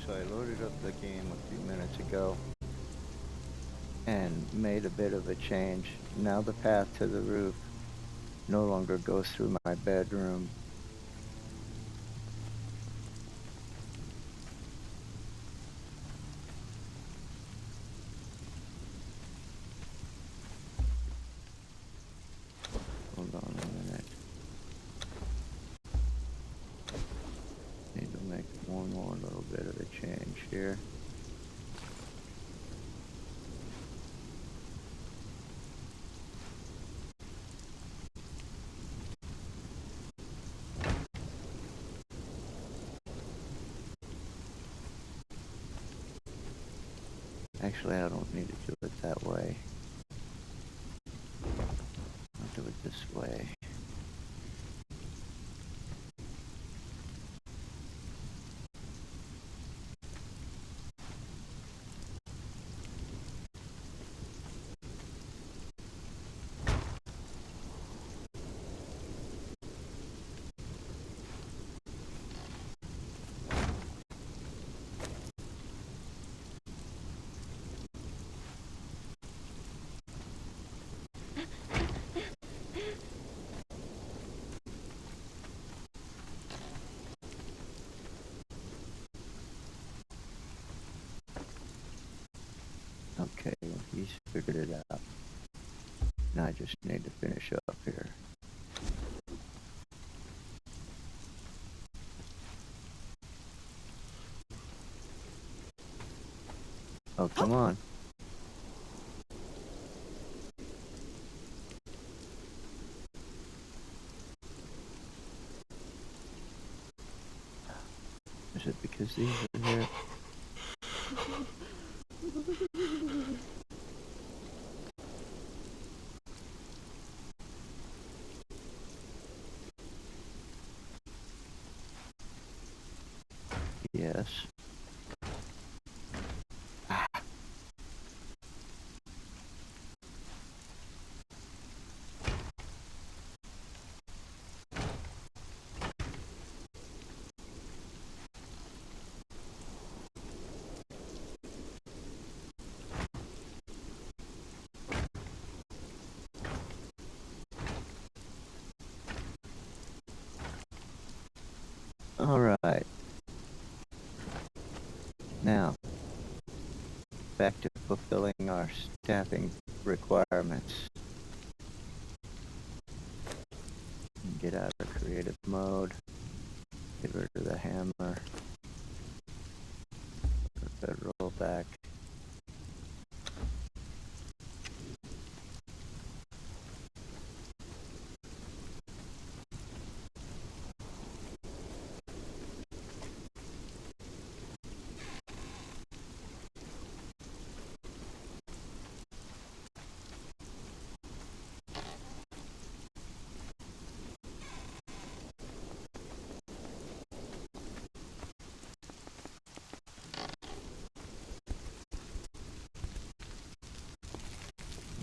So I loaded up the game a few minutes ago and made a bit of a change. Now the path to the roof no longer goes through my bedroom. Hold on a minute. Need to make one more little bit of a change here. Actually, I don't need to do it that way. I'll do it this way. Okay, he's figured it out. Now I just need to finish up here. Oh, come on. Is it because these are here? Yes. Ah. All right. Now, back to fulfilling our staffing requirements. Get out of creative mode. Get rid of the hammer. Put that roll back.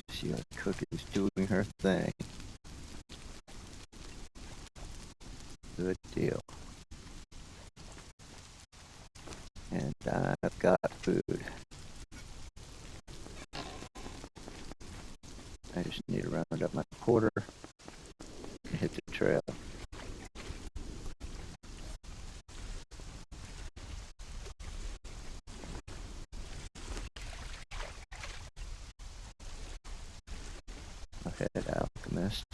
See, our cook is doing her thing. Good deal. And I've got food. I just need to round up my quarter and hit the trail. Ahead, alchemist.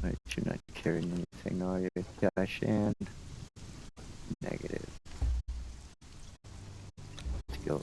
Right, you're not carrying anything, are you, Gashan? Negative. Let's go.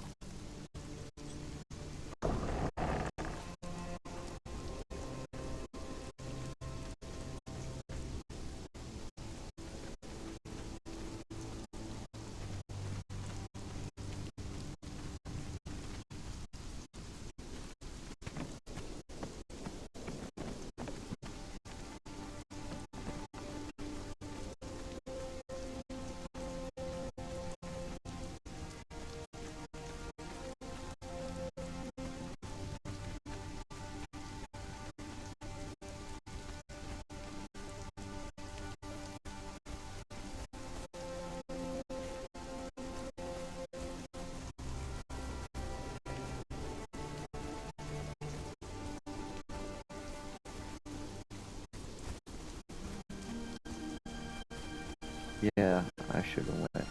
should have went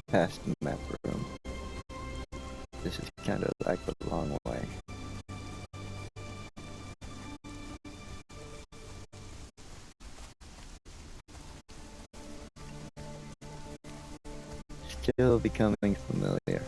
past the map room. This is kind of like the long way. Still becoming familiar.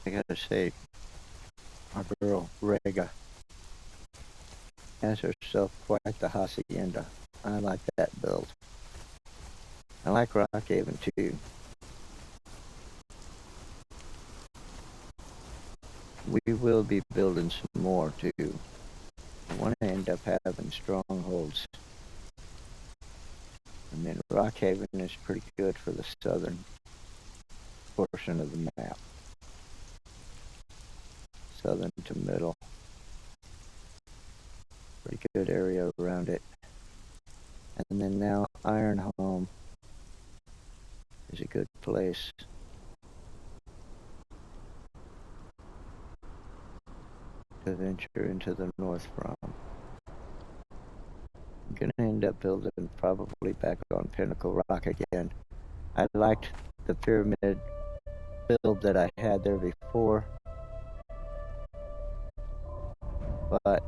I gotta say, our girl Regah has herself quite the hacienda. I like that build. I like Rockhaven too. We will be building some more too. I want to end up having strongholds. I mean, Rockhaven is pretty good for the southern portion of the map. Southern to middle. Pretty good area around it. And then now Ironhome is a good place. To venture into the north from. I'm gonna end up building probably back on Pinnacle Rock again. I liked the pyramid build that I had there before, but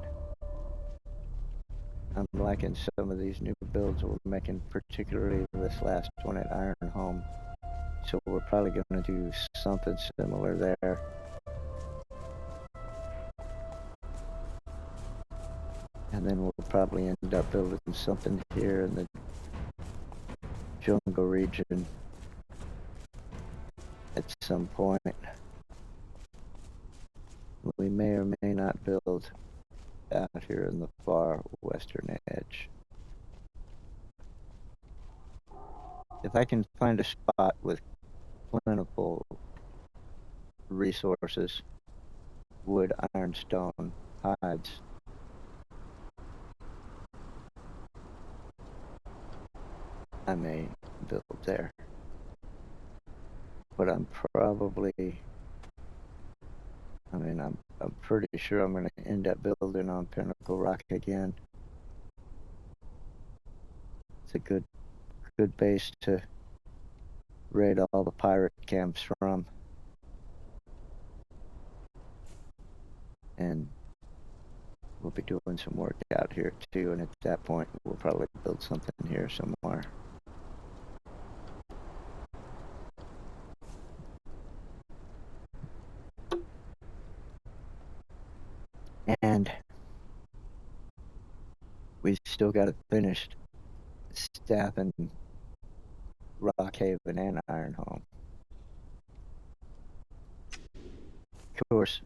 I'm liking some of these new builds we're making, particularly this last one at Ironhome. So we're probably going to do something similar there. And then we'll probably end up building something here in the jungle region at some point. We may or may not build out here in the far western edge. If I can find a spot with plentiful resources, wood, iron, stone, hides, I may build there. But I'm probably, I'm pretty sure I'm going to end up building on Pinnacle Rock again. It's a good base to raid all the pirate camps from. And we'll be doing some work out here too, and at that point we'll probably build something here somewhere. And we still got it finished staffing Rockhaven and Ironhome. Of course,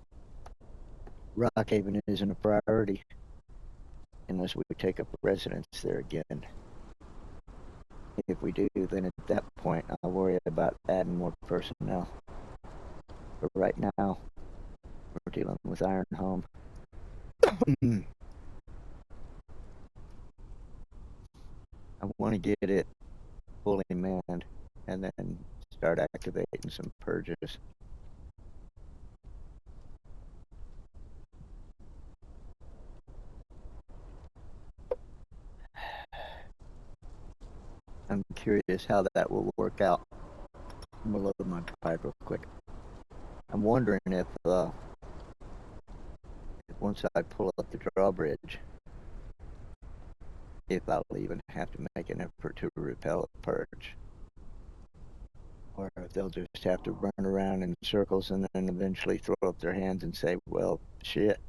Rockhaven isn't a priority unless we take up residence there again. If we do, then at that point I'll worry about adding more personnel. But right now, we're dealing with Ironhome. want to get it fully manned and then start activating some purges. I'm curious how that will work out. I'm gonna load my pipe real quick. I'm wondering if once I pull up the drawbridge, if I'll even have to make an effort to repel a purge. Or if they'll just have to run around in circles and then eventually throw up their hands and say, well, shit.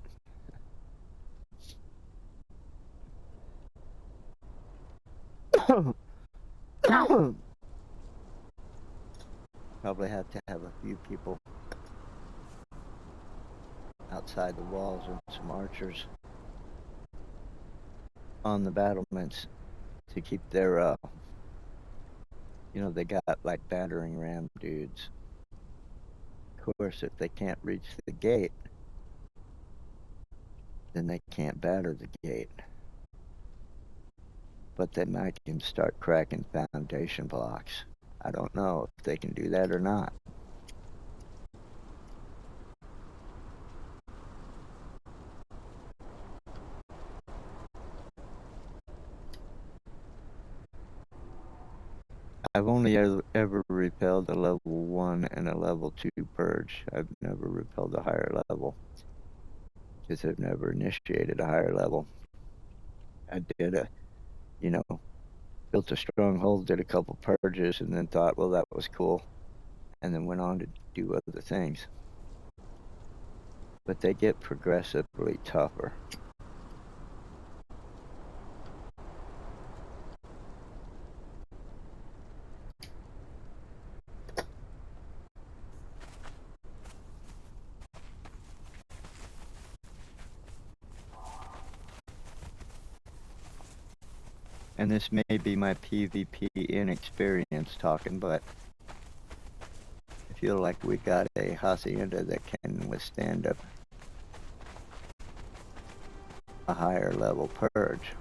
Probably have to have a few people outside the walls and some archers on the battlements to keep their, they got like battering ram dudes. Of course, if they can't reach the gate, then they can't batter the gate. But they might can start cracking foundation blocks. I don't know if they can do that or not. I've only ever repelled a level 1 and a level 2 purge. I've never repelled a higher level, because I've never initiated a higher level. I did built a stronghold, did a couple purges, and then thought, well, that was cool, and then went on to do other things. But they get progressively tougher. And this may be my PvP inexperience talking, but I feel like we got a hacienda that can withstand a higher level purge.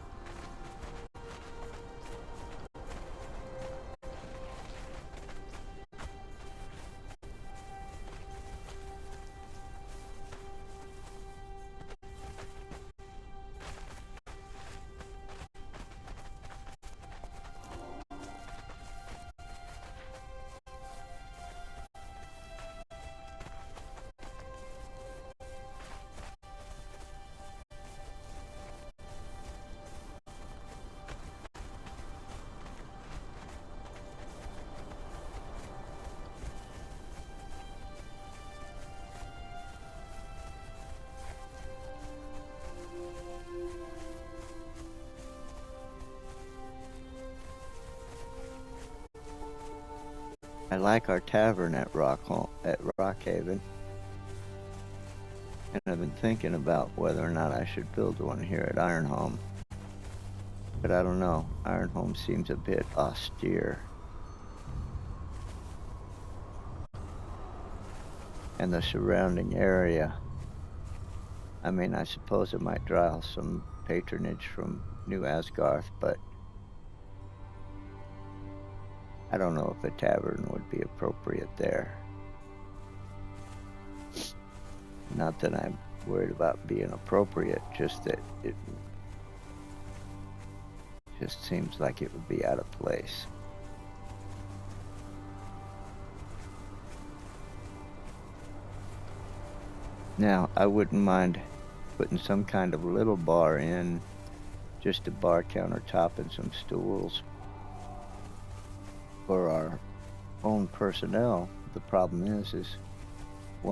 I like our tavern at Rockhaven, and I've been thinking about whether or not I should build one here at Ironhome. But I don't know. Ironhome seems a bit austere. And the surrounding area, I mean, I suppose it might draw some patronage from New Asgarth, but I don't know if a tavern would be appropriate there. Not that I'm worried about being appropriate, just that it just seems like it would be out of place. Now, I wouldn't mind putting some kind of little bar in, just a bar countertop and some stools for our own personnel. The problem is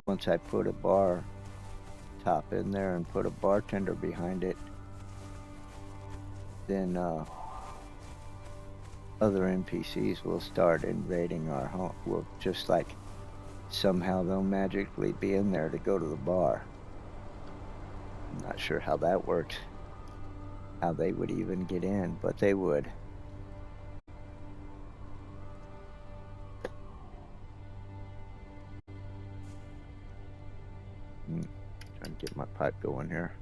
once I put a bar top in there and put a bartender behind it, then other NPCs will start invading our home. Will just like somehow they'll magically be in there to go to the bar. I'm not sure how that works, how they would even get in, but they would. Trying to get my pipe going here.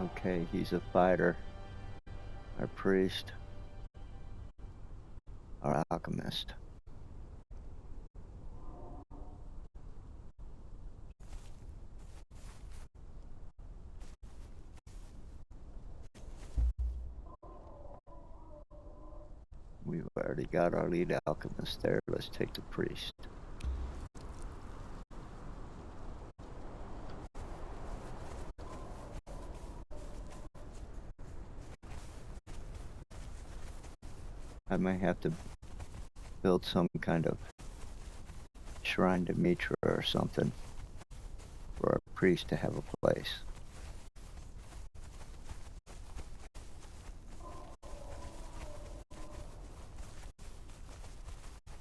Okay, he's a fighter. Our priest. Our alchemist. We've already got our lead alchemist there. Let's take the priest. I might have to build some kind of shrine to Mitra or something for our priest to have a place.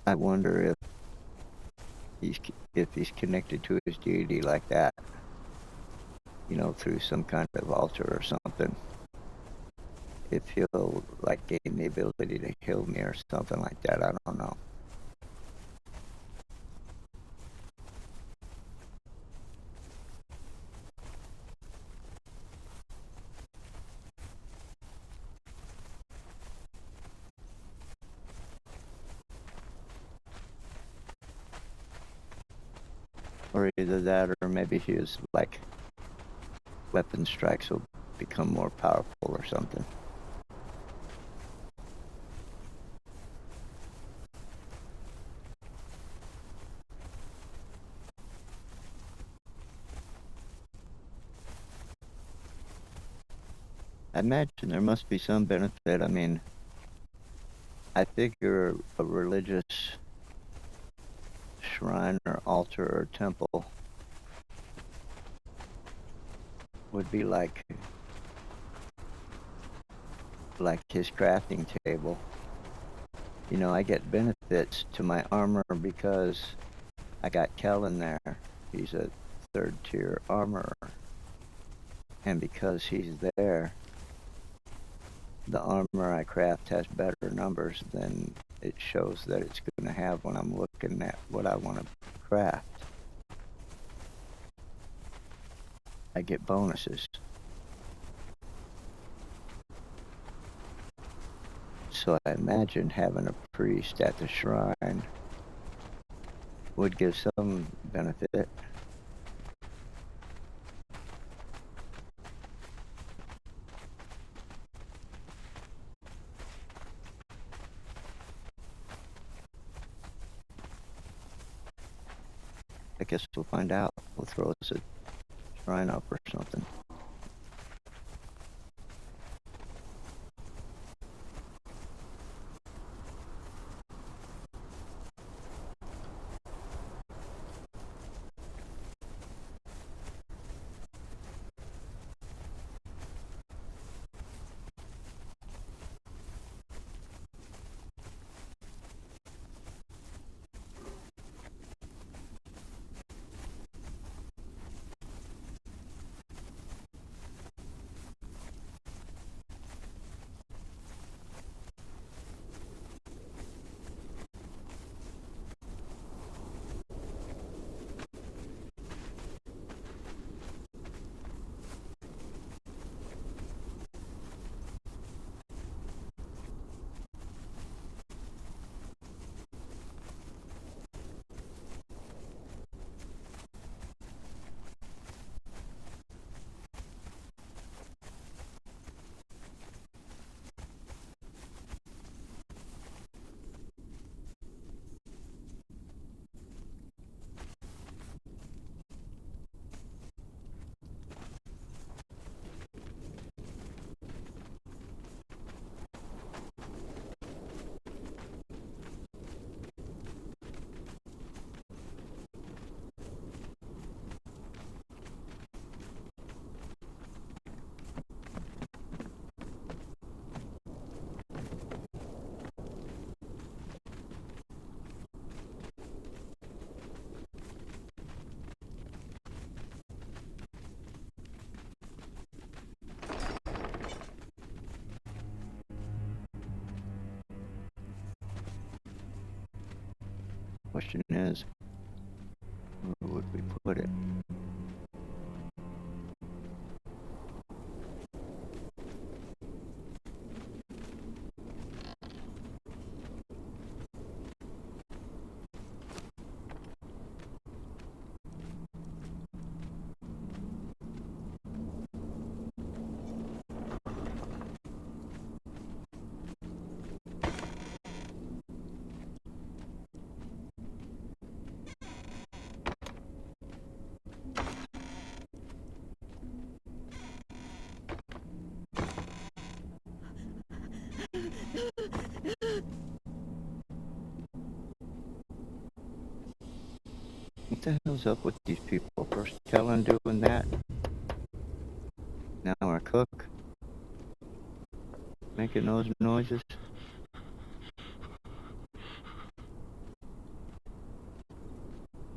I wonder if he's connected to his deity like that, you know, through some kind of altar or something. If he'll like gain the ability to heal me or something like that, I don't know. Or either that, or maybe his like weapon strikes will become more powerful or something. I imagine there must be some benefit. I mean, I figure a religious shrine or altar or temple would be like his crafting table. You know, I get benefits to my armor because I got Kellen there. He's a 3rd tier armorer. And because he's there, the armor I craft has better numbers than it shows that it's going to have when I'm looking at what I want to craft. I get bonuses. So I imagine having a priest at the shrine would give some benefit. I guess we'll find out. We'll throw us a shrine up or something. Question is, where would we put it? What the hell's up with these people? First Kellen doing that. Now our cook making those noises.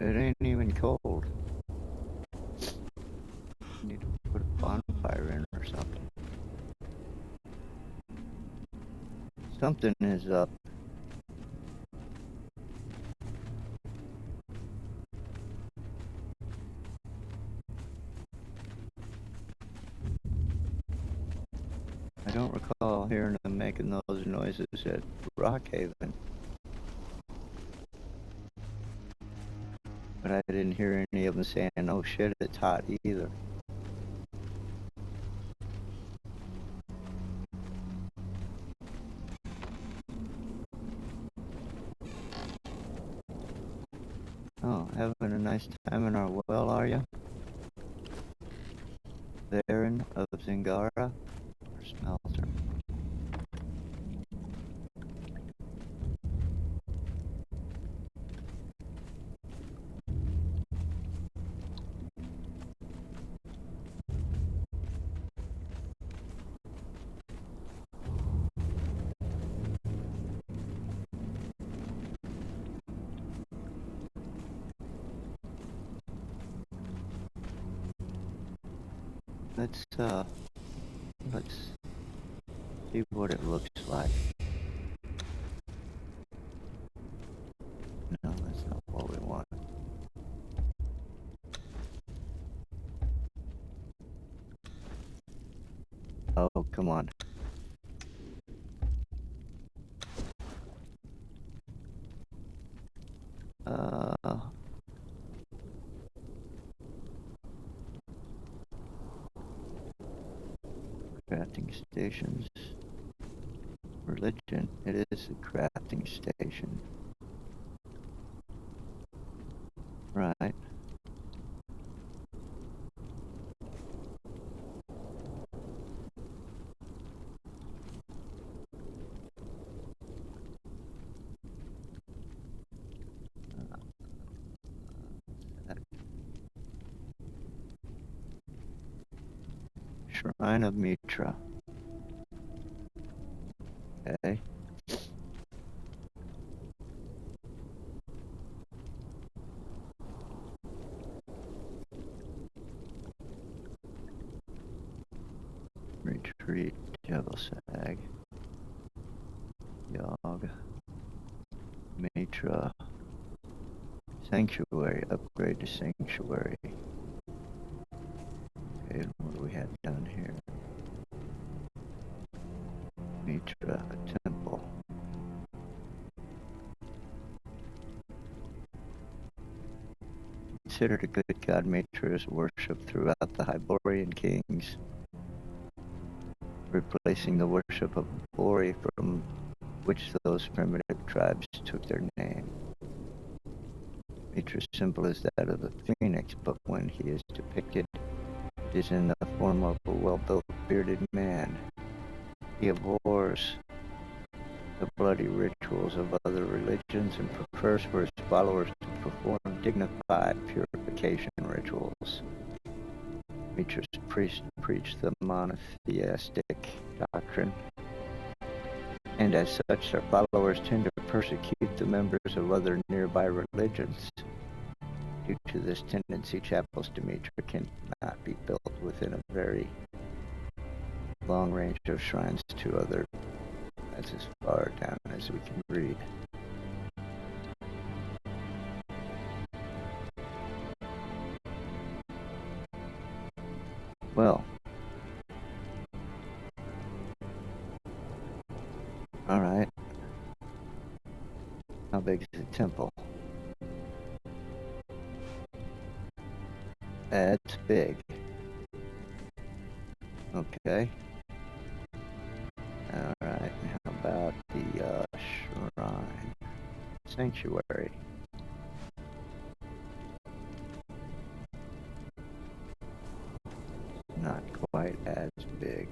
It ain't even cold. Need to put a bonfire in or something. Something is up. I don't recall hearing them making those noises at Rockhaven. But I didn't hear any of them saying, oh shit, it's hot either. Oh, having a nice time in our well, are you? Baron of Zingara or Smelter? Let's see what it looks like. No, that's not what we want. Oh, come on. Crafting stations. Religion. It is a crafting station. Right. Shrine of Mitra. Okay. Retreat, Devil Sag. Yog. Mitra. Sanctuary. Upgrade to Sanctuary. Okay, what do we have down here? Mitra, a temple. Considered a good god, Mitra is worshipped throughout the Hyborian kings, replacing the worship of Bori from which those primitive tribes took their name. Mitra's symbol is that of the phoenix, but when he is depicted, it is in the form of a well-built bearded man. He abhors the bloody rituals of other religions and prefers for his followers to perform dignified purification rituals. Mitra's priests preach the monotheistic doctrine, and as such their followers tend to persecute the members of other nearby religions. Due to this tendency, chapels to Mitra cannot be built within a very long range of shrines to other. That's as far down as we can read. Well, alright. How big is the temple? That's big. Okay. Alright, how about the shrine? Sanctuary. Not quite as big.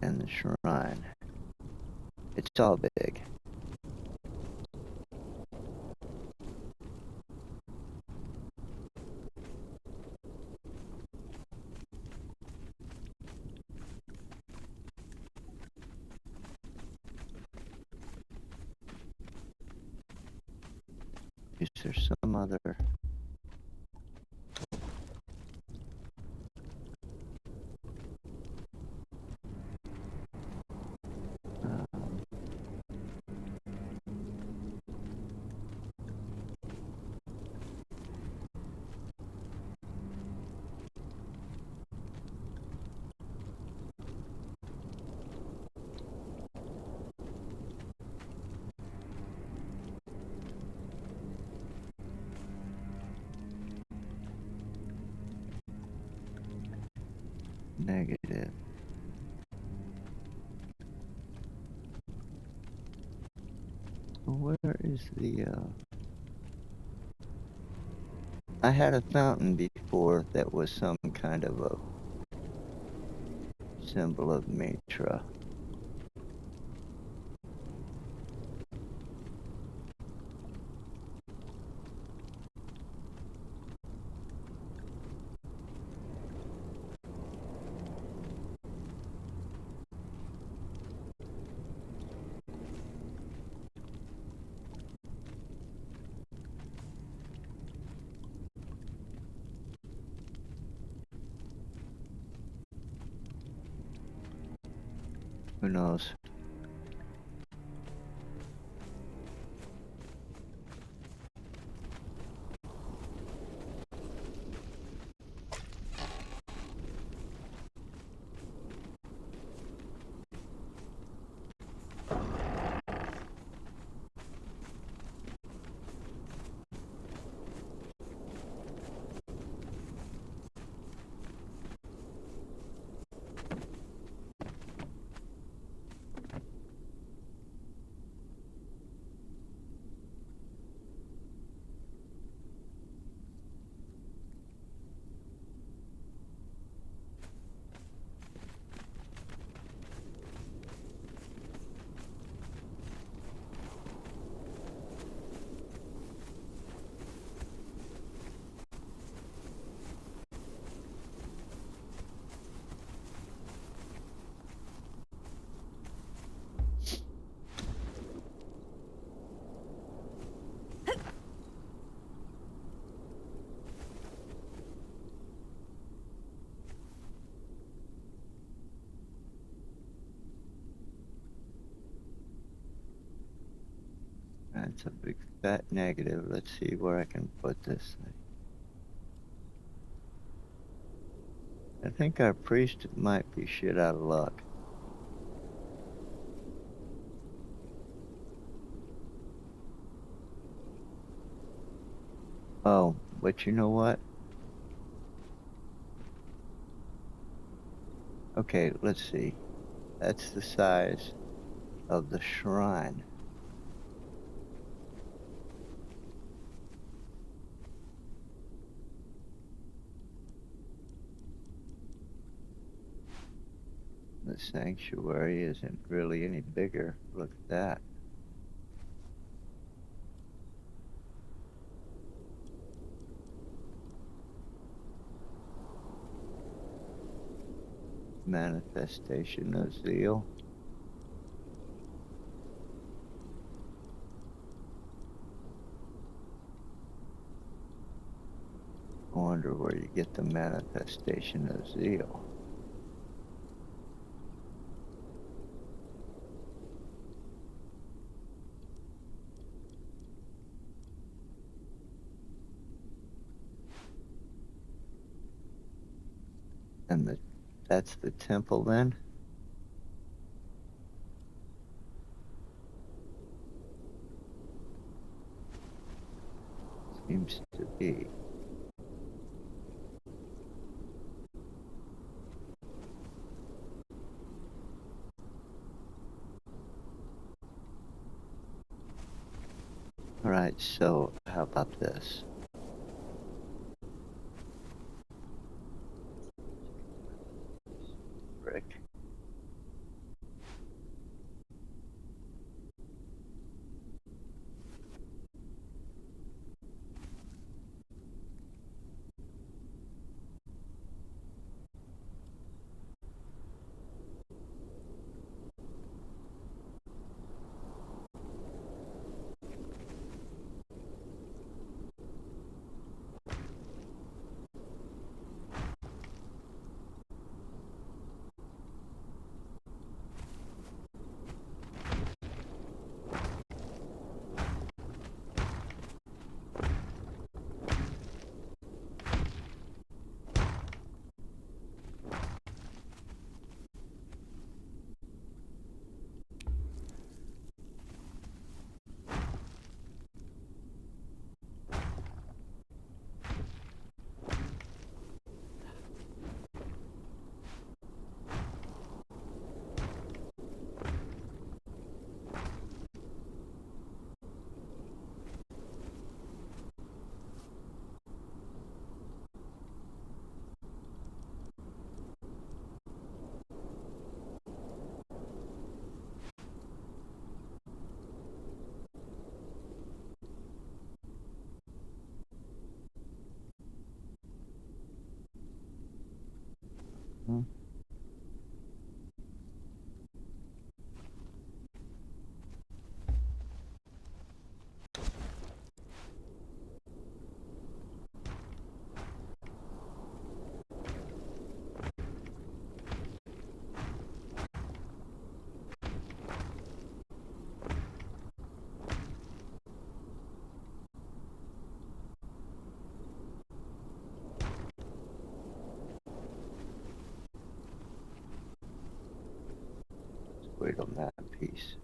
And the shrine. It's all big. Is there some other... negative. Where is the, I had a fountain before that was some kind of a symbol of Mitra. Who knows? That's a big fat negative. Let's see where I can put this thing. I think our priest might be shit out of luck. Oh, but you know what? Okay, let's see. That's the size of the shrine. The sanctuary isn't really any bigger. Look at that. Manifestation of zeal. I wonder where you get the manifestation of zeal. And that's the temple then? Seems to be. Alright, so how about this? Brick. Hmm. Let's wait on that piece.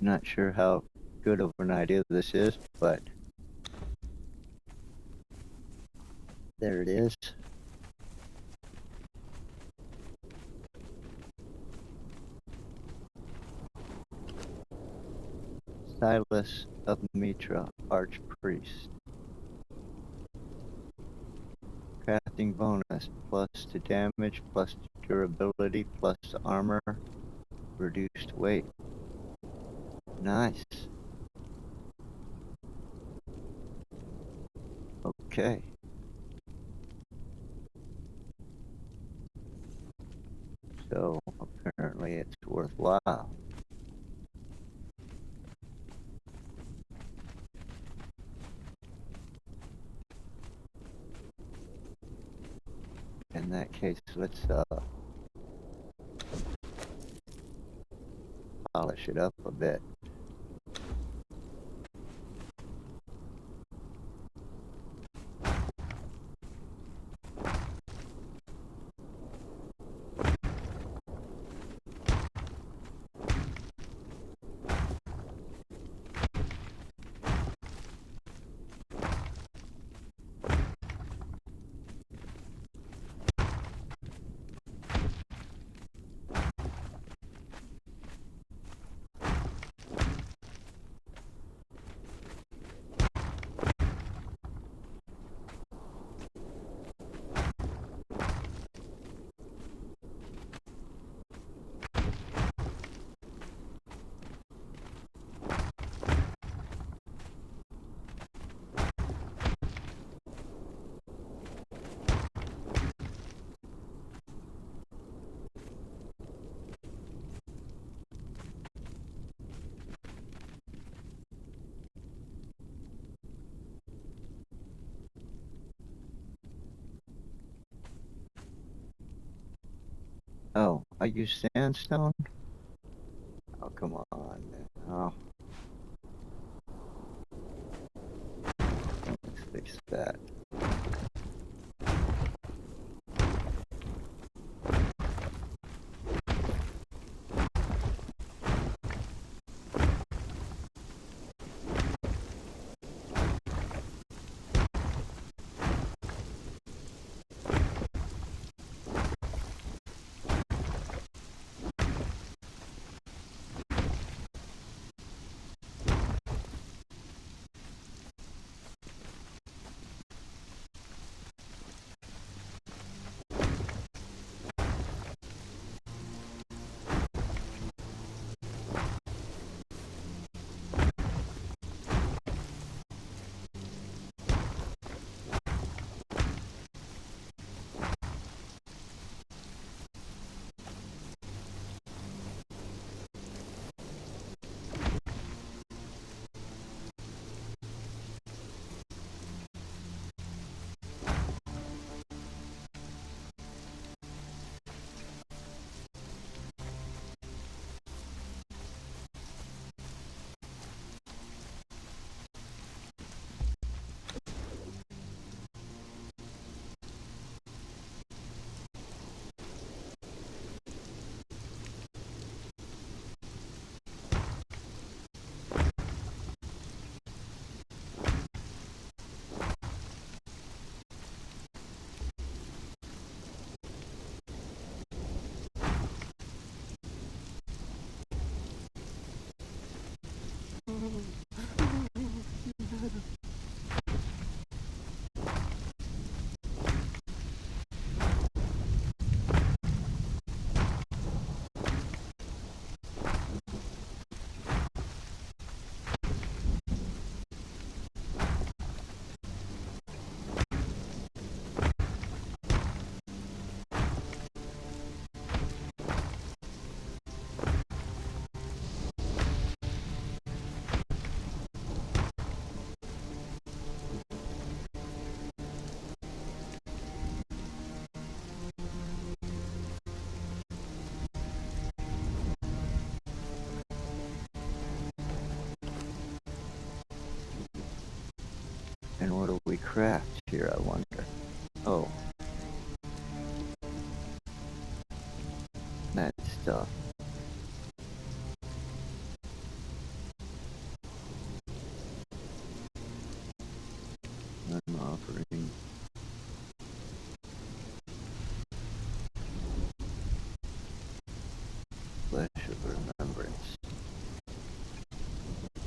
Not sure how good of an idea this is, but there it is. Silas of Mitra, Archpriest. Crafting bonus, plus to damage, plus to durability, plus to armor, reduced weight. Nice. Okay. So apparently it's worthwhile. In that case, let's polish it up a bit. Oh, I use sandstone? Oh, come on. Oh, that. And what do we craft here, I wonder? Oh. That stuff. I'm offering. Flesh of remembrance.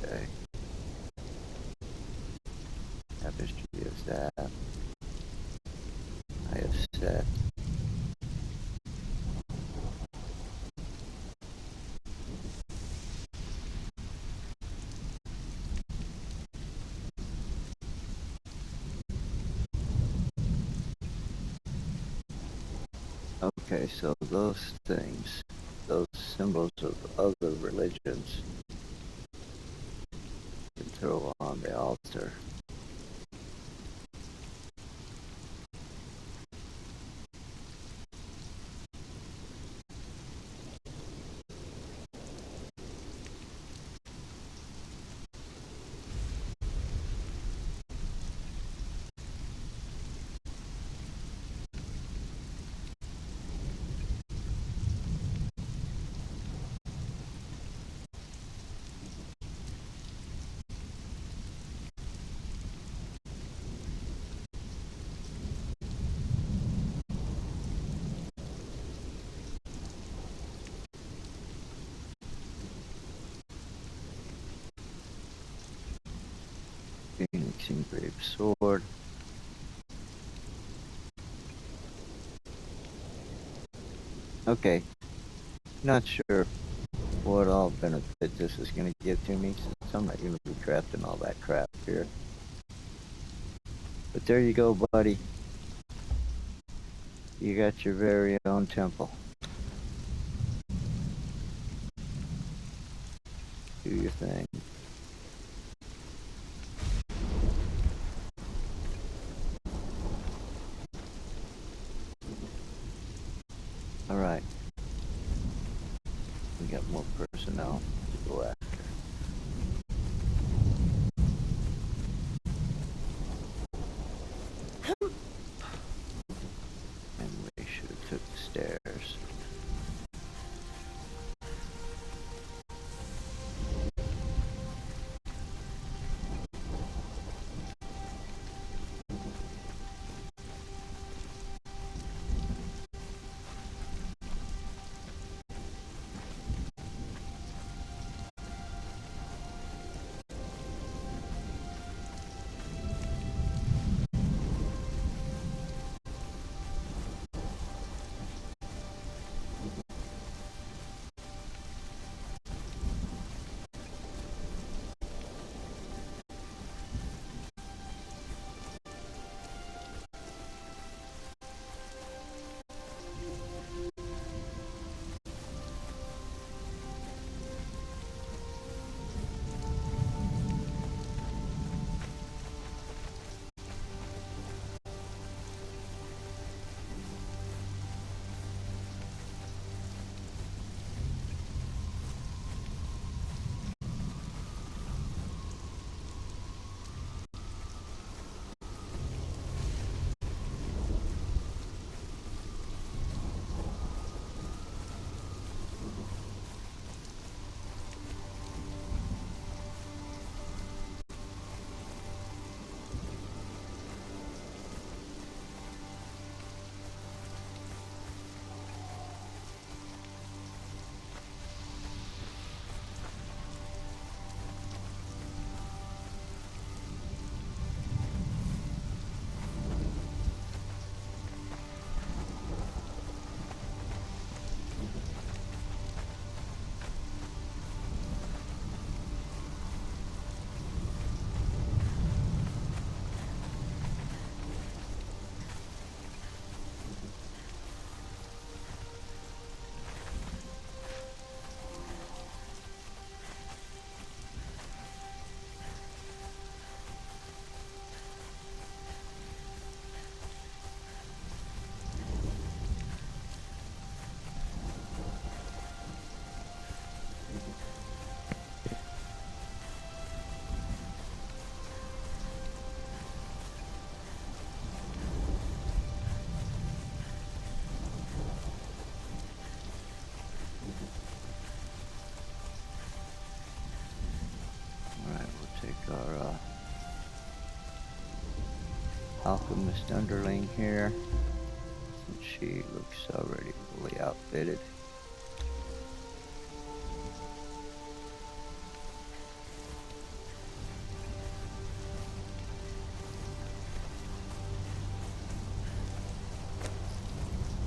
Okay. Tapestry of that. I have set. Okay, so those things, those symbols of other religions, you can throw on the altar. Phoenix engraved sword. Okay, not sure what all benefit this is going to give to me, since I'm not going to be crafting all that crap here. But there you go, buddy. You got your very own temple. Do your thing. Alright. We got more personnel to go after. our alchemist underling here, since she looks already fully outfitted.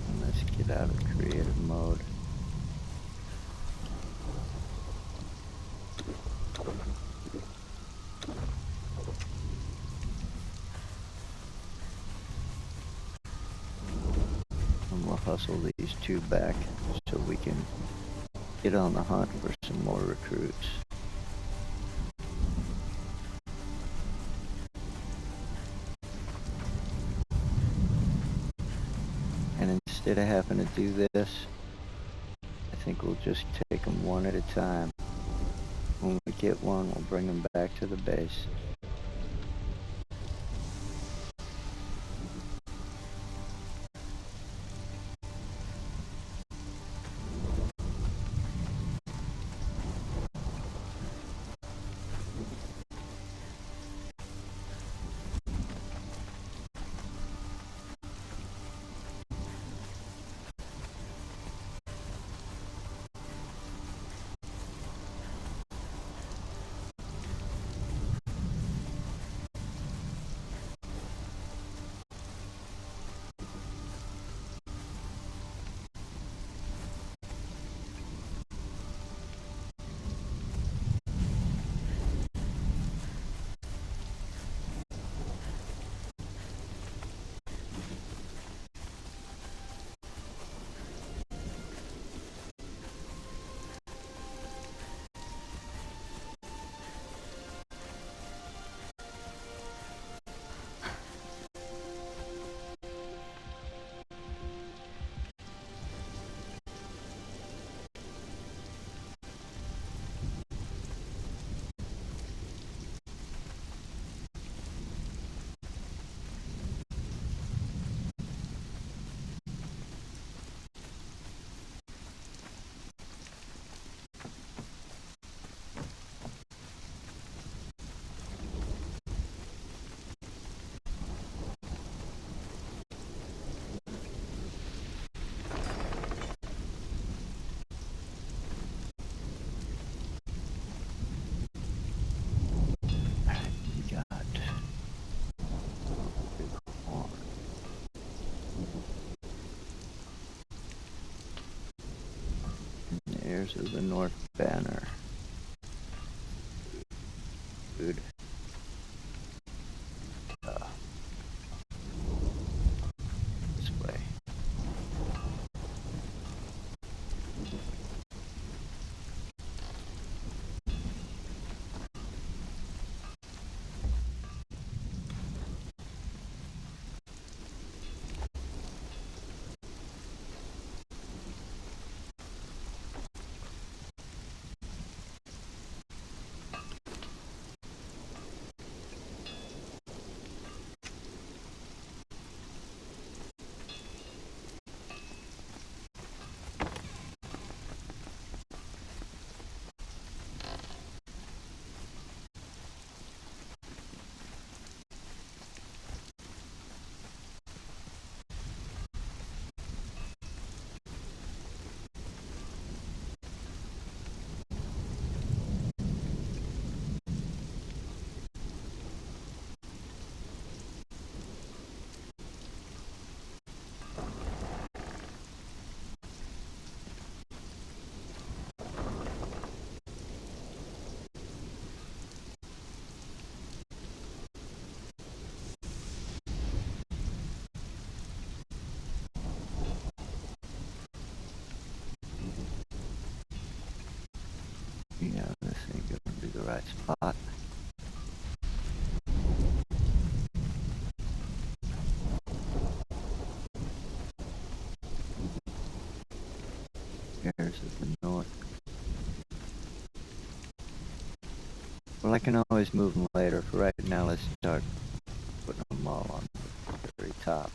And let's get out of creative mode. We'll hustle these two back so we can get on the hunt for some more recruits. And instead of having to do this, I think we'll just take them one at a time. When we get one, we'll bring them back to the base. Heirs of the North Banner. Good. This way. Yeah, this ain't gonna be the right spot. Heirs of the North. Well, I can always move them later. For right now, let's start putting them all on the very top.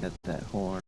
Got that horn.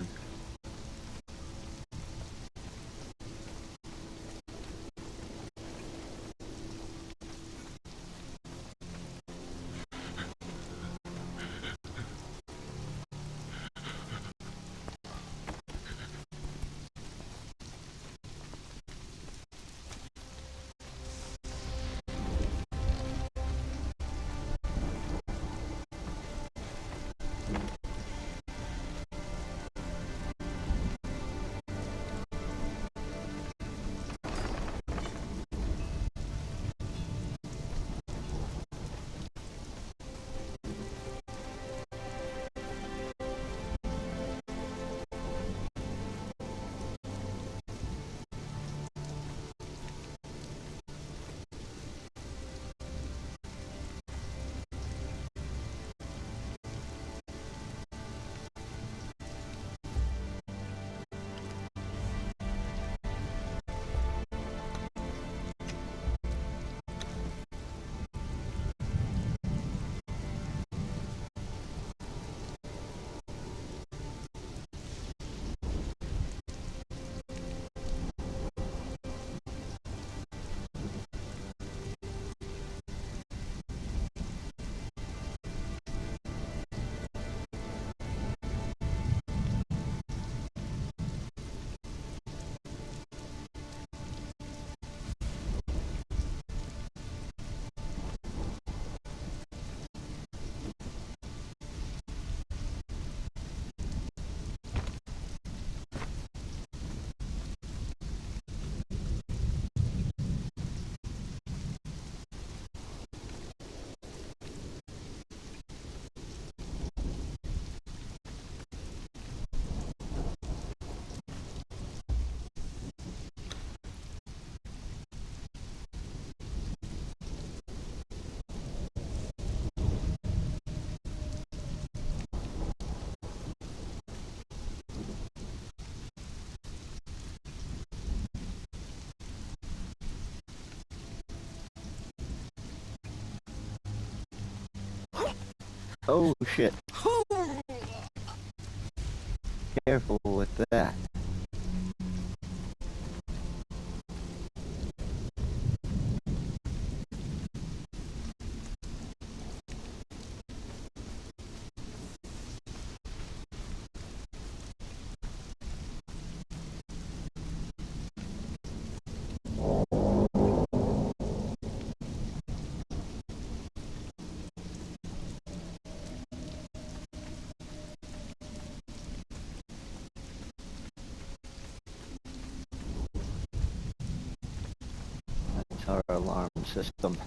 Oh shit. Careful with that. That's our alarm system.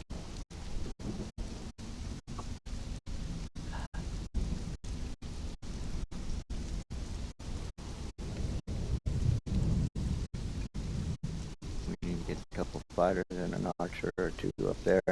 We need to get a couple fighters and an archer or two up there.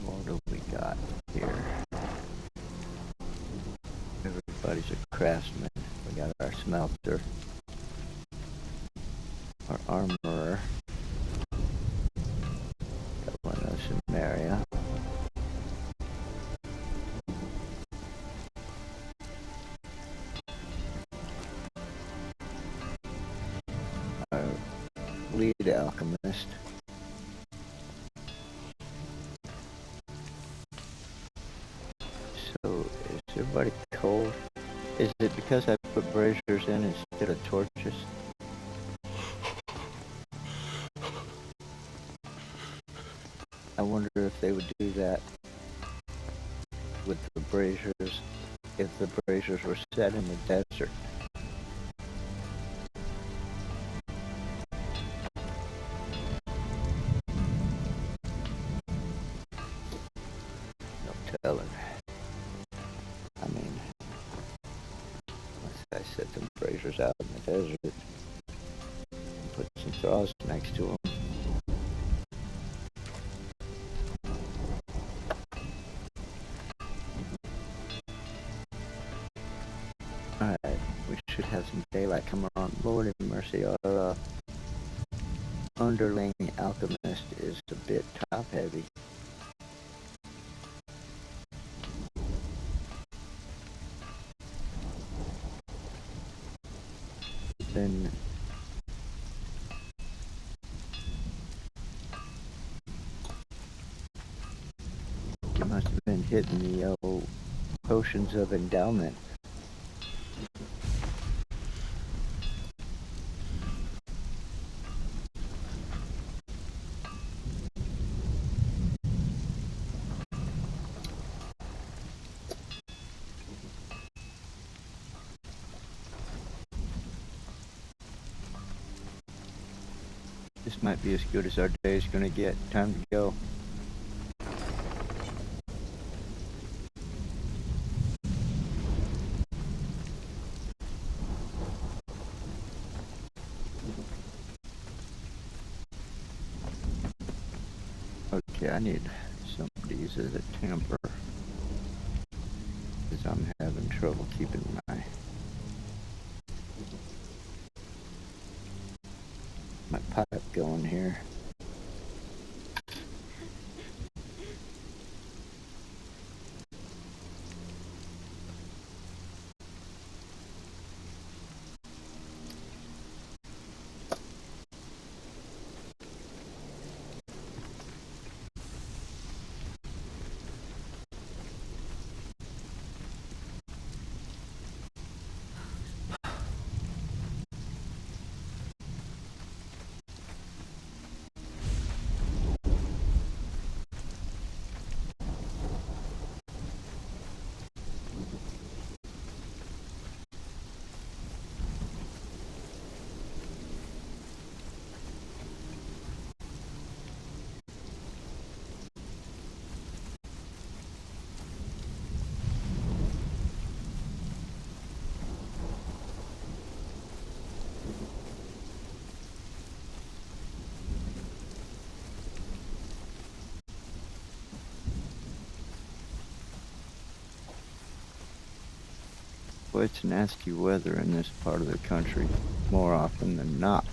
What do we got here? Everybody's a craftsman. We got our smelter, our armorer, got one of Samaria, our lead alchemist. So, is everybody cold? Is it because I put braziers in instead of torches? I wonder if they would do that with the braziers, if the braziers were set in the desert. telling. I mean, I set them braziers out in the desert and put some straws next to them. Alright, we should have some daylight come on. Lord have mercy, our underling alchemist is a bit top heavy. Then you must have been hitting the old potions of endowment. This might be as good as our day is gonna get. Time to go. Okay, I need some of these as a tamper, because I'm having trouble keeping my pipe going here. Well, it's nasty weather in this part of the country, more often than not.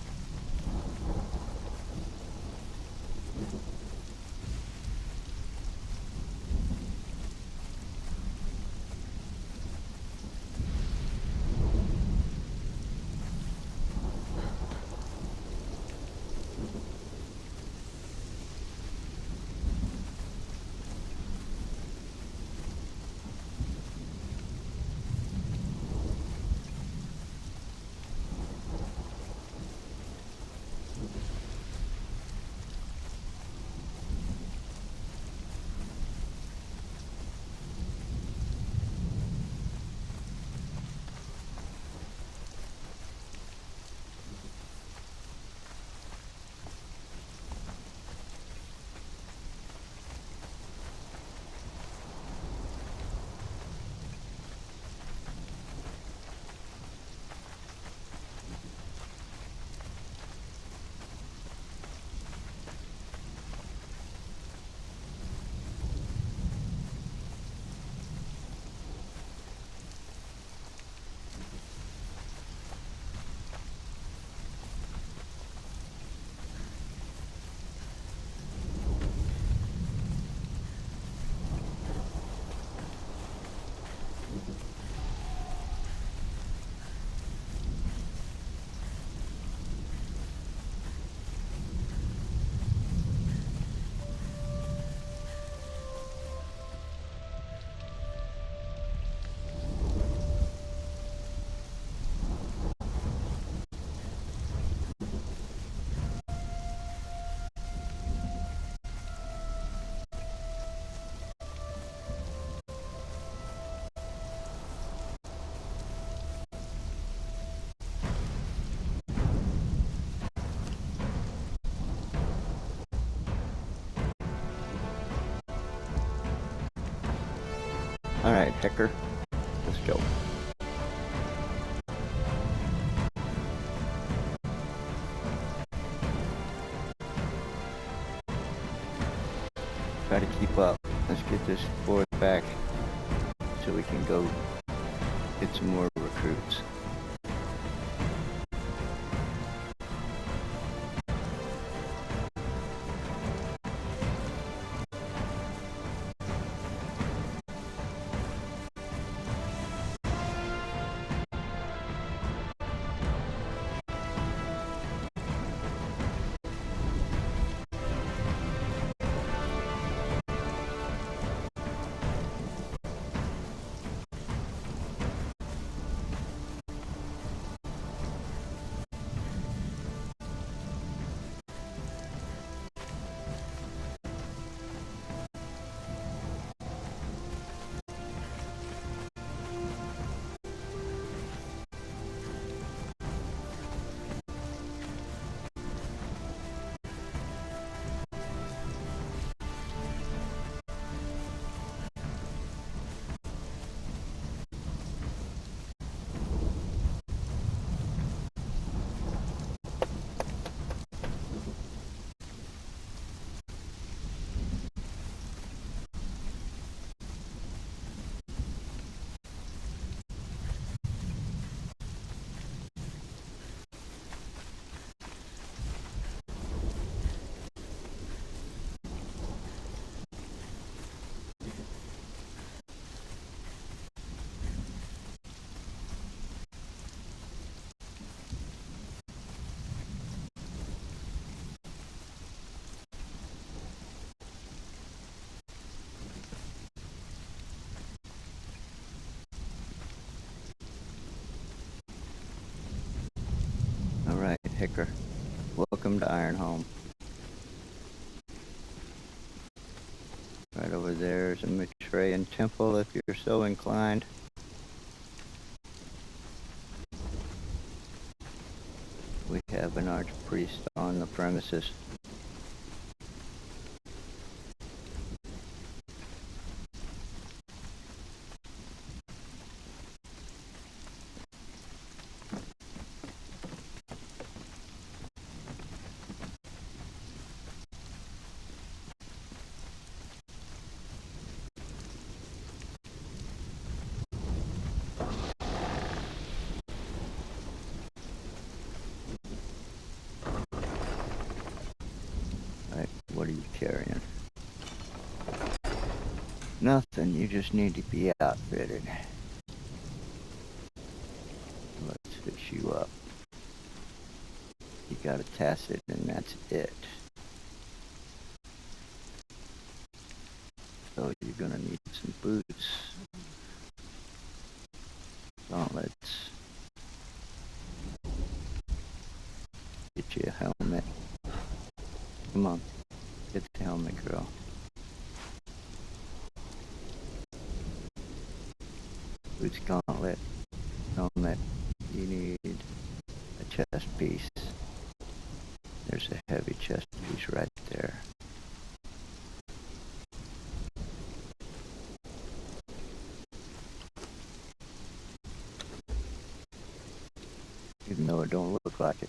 Alright, Hecker. Let's go. Try to keep up. Let's get this force back so we can go get some more recruits. Alright, Hicker. Welcome to Ironholm. Right over there is a Maitreyan temple if you're so inclined. We have an archpriest on the premises. What are you carrying? Nothing, you just need to be outfitted. Let's fix you up. You got a tacit and that's it. So you're gonna need some boots, gauntlets, get you a helmet. Come on, get the helmet, girl. Boots, gauntlet, helmet. You need a chest piece. There's a heavy chest piece right there. Even though it don't look like it.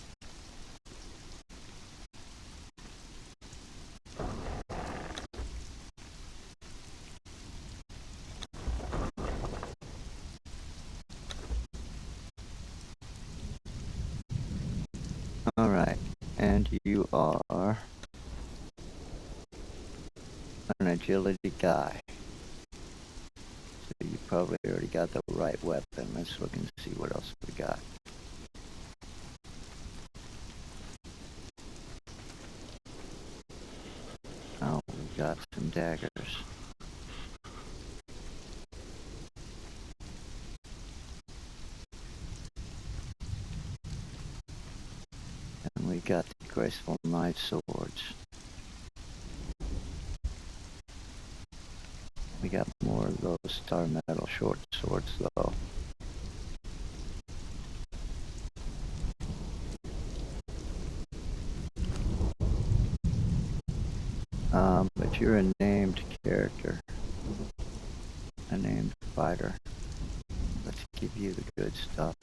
Alright, and you are an agility guy. So you probably already got the right weapon. Let's look and see what else we got. Oh, we got some daggers. And we got the graceful knife swords. We got more of those star metal short swords though. But you're a named character. A named fighter. Let's give you the good stuff.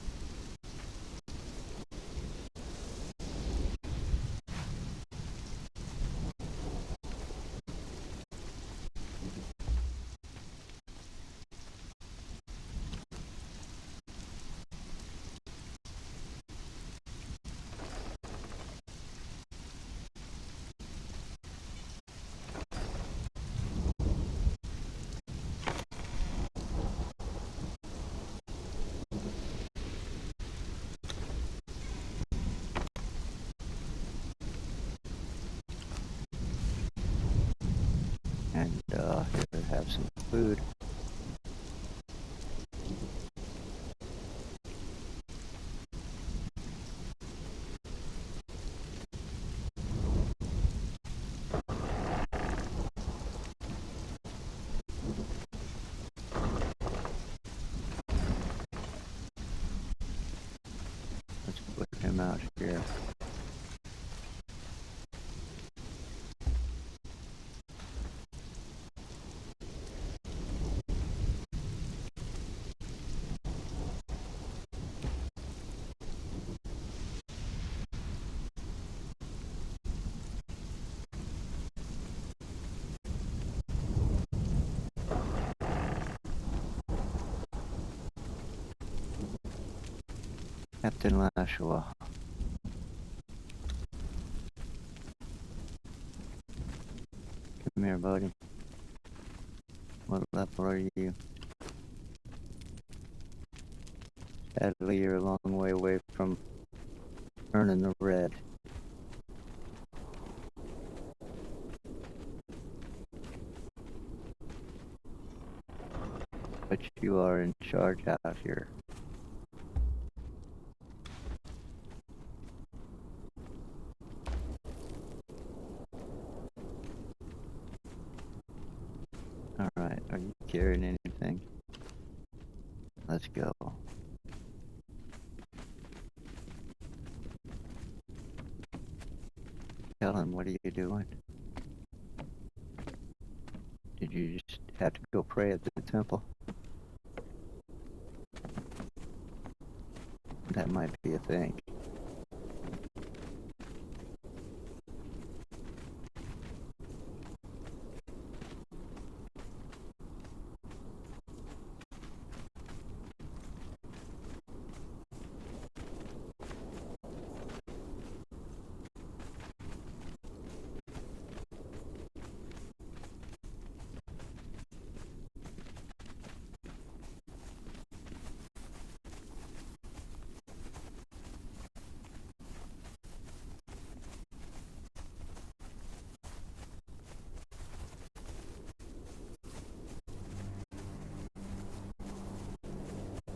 And here, have some food. Let's put him out here. Captain Lashua. Come here, buddy. What level are you? Sadly, you're a long way away from earning the red. But you are in charge out here. Alright, are you carrying anything? Let's go. Helen, what are you doing? Did you just have to go pray at the temple? That might be a thing.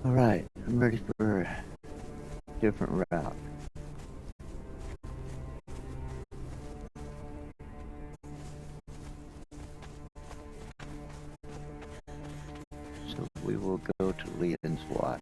Alright, I'm ready for a different route. So we will go to Leon's Watch.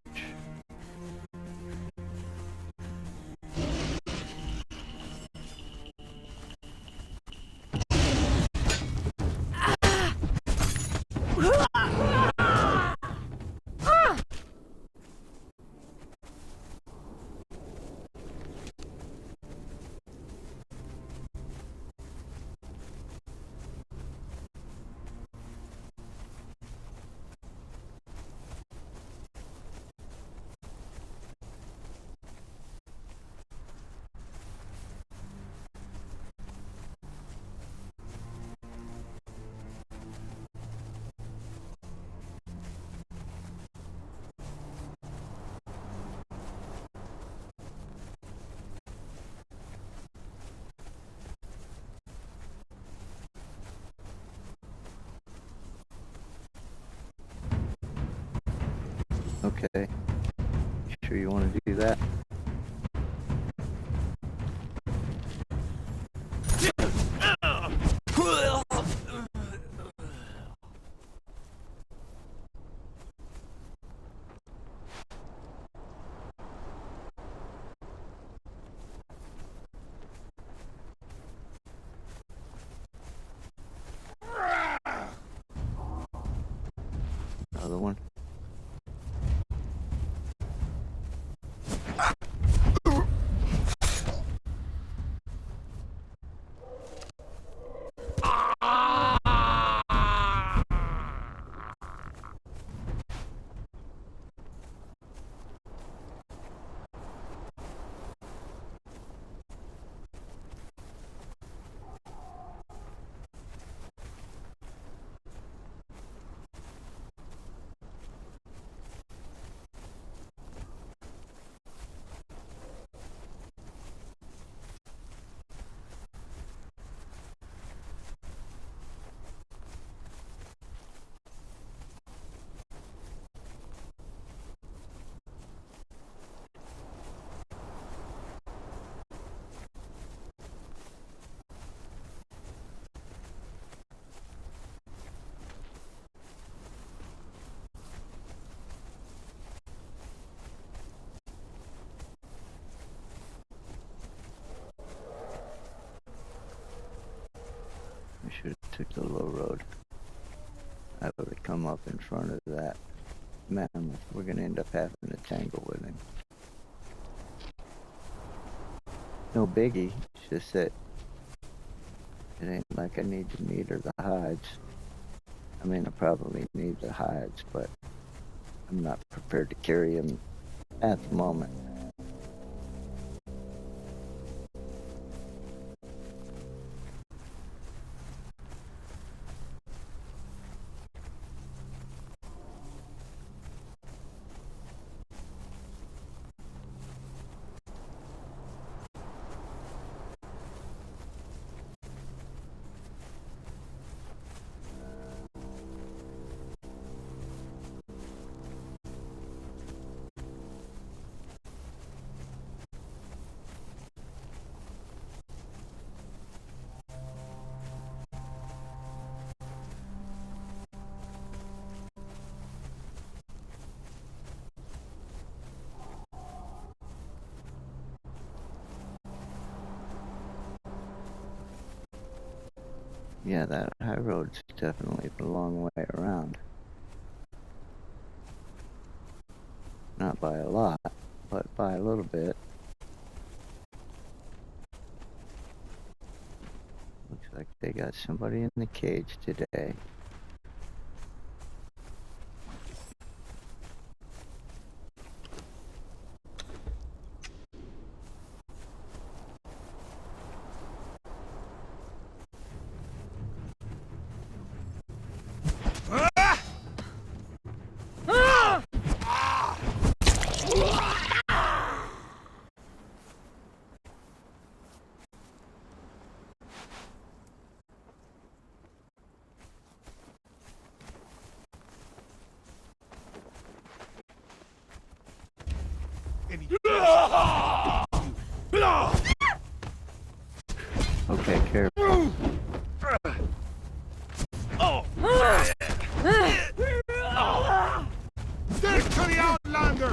Okay. Sure you want to do that? Another one? took the low road. I would have come up in front of that mammoth. We're gonna end up having to tangle with him. No biggie, it's just that it ain't like I need the meat or the hides. I mean, I probably need the hides, but I'm not prepared to carry them at the moment. Yeah, that high road's definitely the long way around. Not by a lot, but by a little bit. Looks like they got somebody in the cage today. Okay, careful. Get to the Outlander!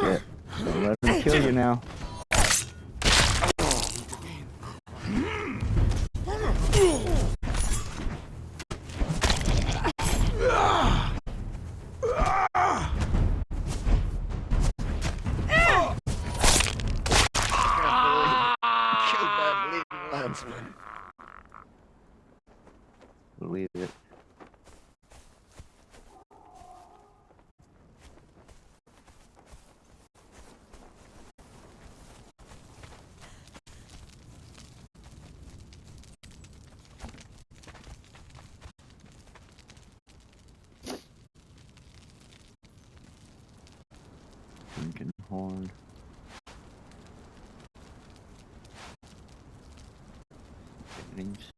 Shit. Don't let them kill you now. Believe it. Lincoln horn. Beginnings.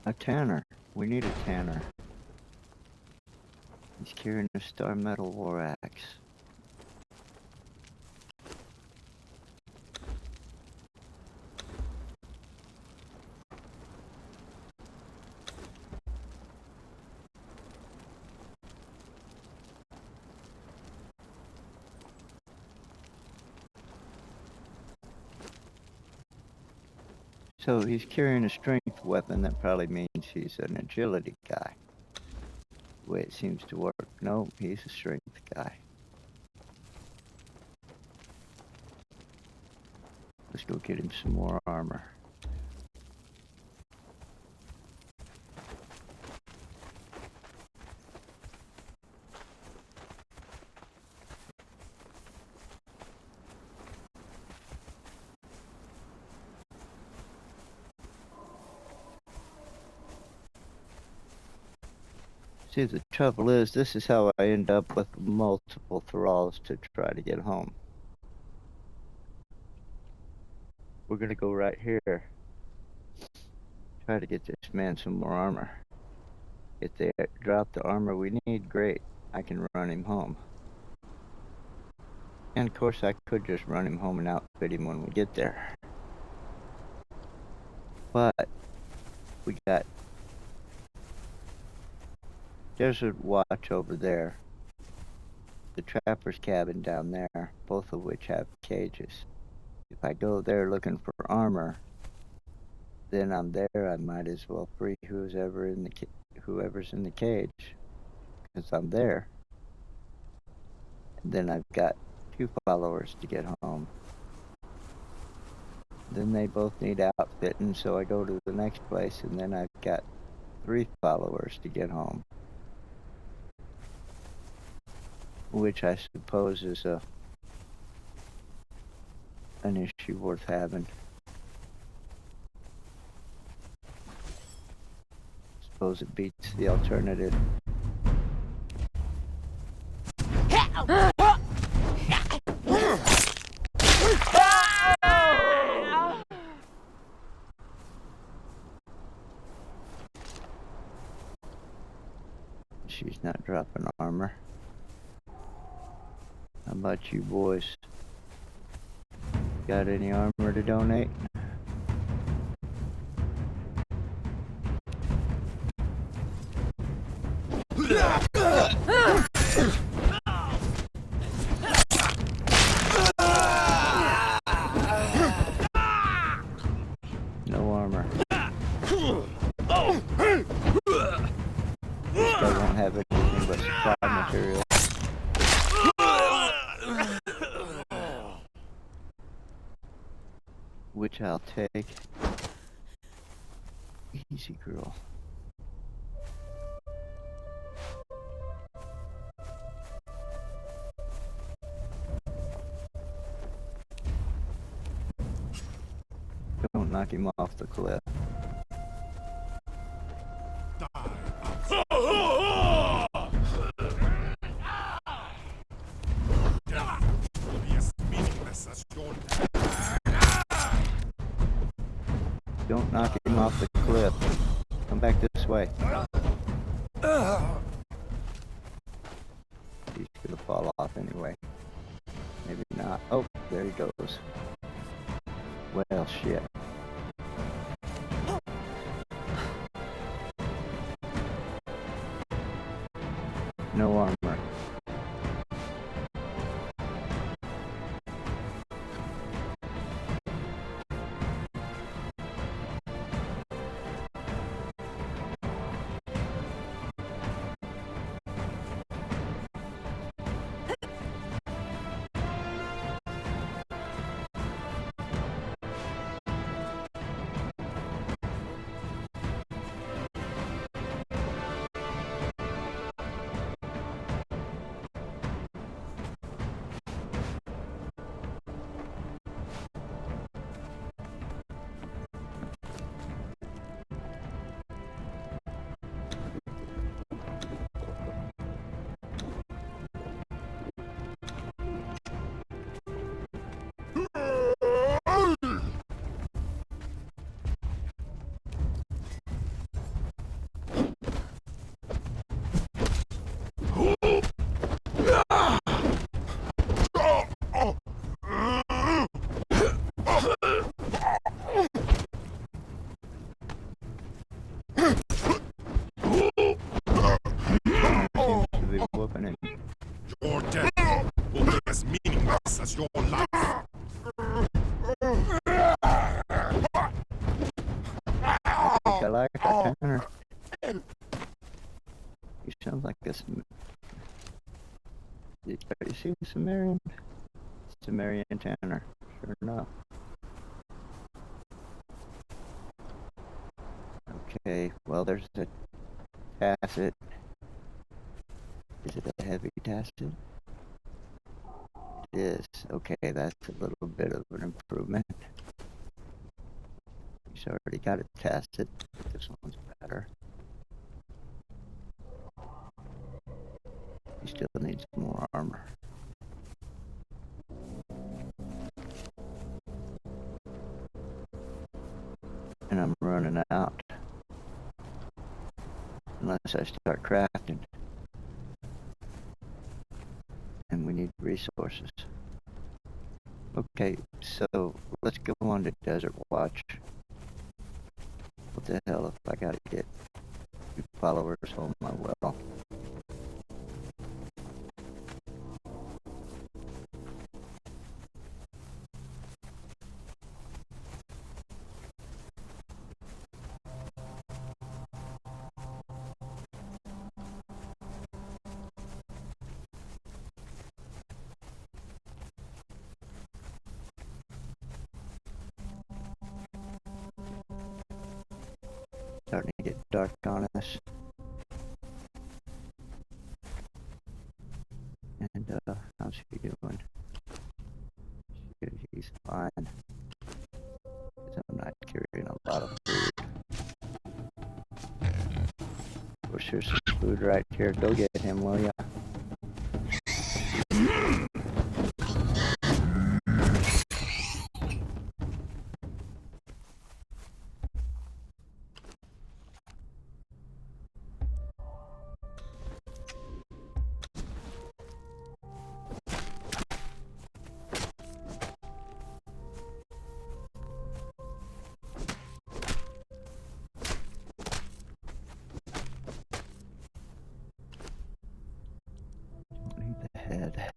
A tanner. We need a tanner. He's carrying a star metal war axe. So he's carrying a strength weapon. That probably means he's an agility guy. The way it seems to work. No, he's a strength guy. Let's go get him some more armor. See, the trouble is, this is how I end up with multiple thralls to try to get home. We're gonna go right here. Try to get this man some more armor. If they drop the armor we need, great. I can run him home. And of course I could just run him home and outfit him when we get there. But we got Desert Watch over there, the trapper's cabin down there, both of which have cages. If I go there looking for armor, then I'm there. I might as well free whoever's in the cage, because I'm there. And then I've got 2 followers to get home. Then they both need outfitting, so I go to the next place, and then I've got 3 followers to get home. Which I suppose is an issue worth having. Suppose it beats the alternative. She's not dropping armor. How about you boys? Got any armor to donate? No armor. This guy won't have anything but supply material. Which I'll take. Easy, girl. Don't knock him off the cliff. Don't knock him off the cliff. Come back this way. He's gonna fall off anyway. Maybe not. Oh, there he goes. Well, shit. No armor. Your death will be as meaningless as your life. I like that tenor. He sounds like a you see the Sumerian? Sumerian tenor, sure enough. Okay, well there's a tacit. Is it a heavy tacit? It is. Okay, that's a little bit of an improvement. He's already got it tacit, but this one's better. He still needs more armor. And I'm running out. Unless I start crafting. resources. Okay, so let's go on to Desert Watch. What the hell if I gotta get two followers on my well? Starting to get dark on us. And, how's he doing? Shit, he's fine. 'Cause I'm not carrying a lot of food. Of course, there's some food right here. Go get him, will ya? Head.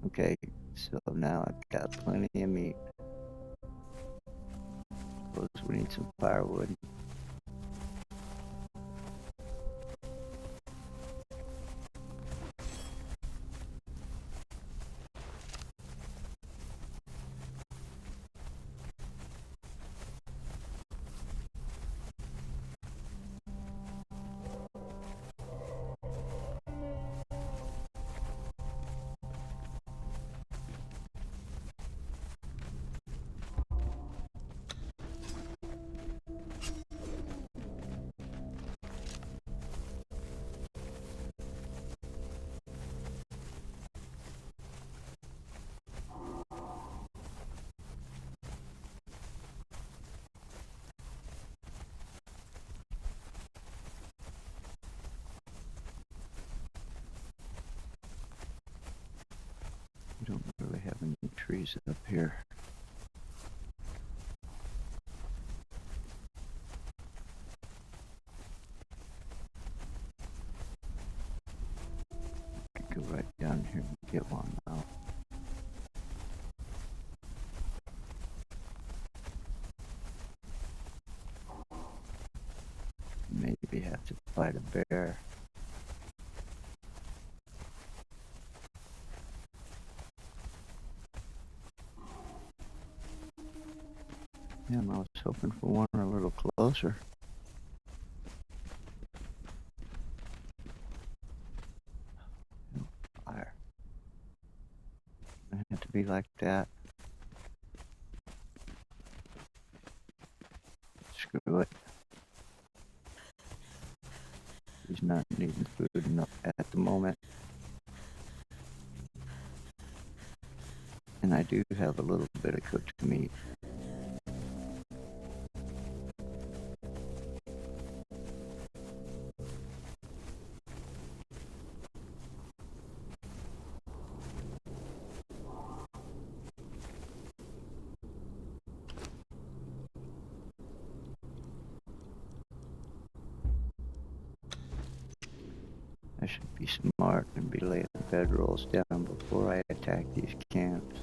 Okay, so now I've got plenty of meat. Suppose we need some firewood. We don't really have any trees up here. I could go right down here and get one now. Maybe have to fight a bear. Yeah, I was hoping for one a little closer. No fire. It had to be like that. Screw it. He's not needing food enough at the moment. And I do have a little bit of cooked meat. I should be smart and be laying bedrolls down before I attack these camps.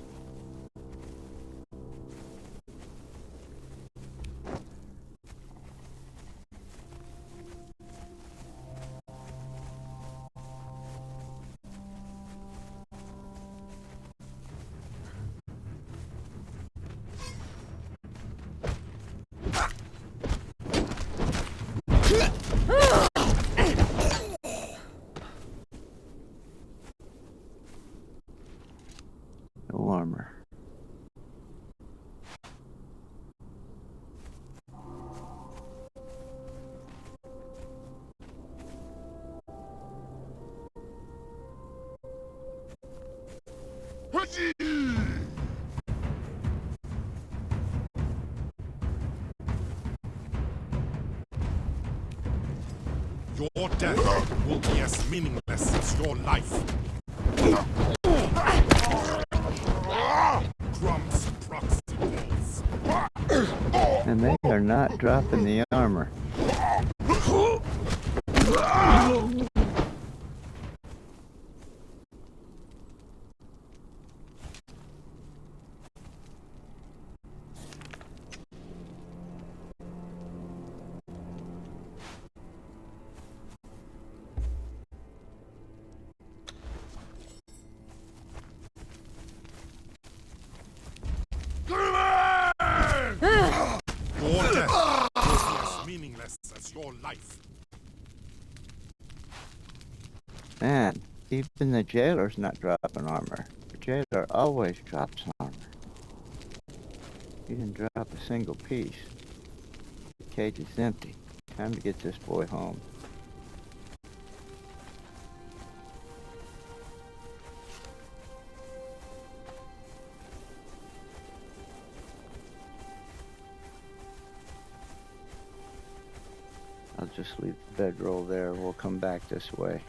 No armor. Your death will be as meaningless That's your life. Crumbs, proximals. And they are not dropping the armor. Your death is as meaningless as your life. Man, even the jailer's not dropping armor. The jailer always drops armor. He didn't drop a single piece. The cage is empty. Time to get this boy home. I'll just leave the bedroll there. We'll come back this way.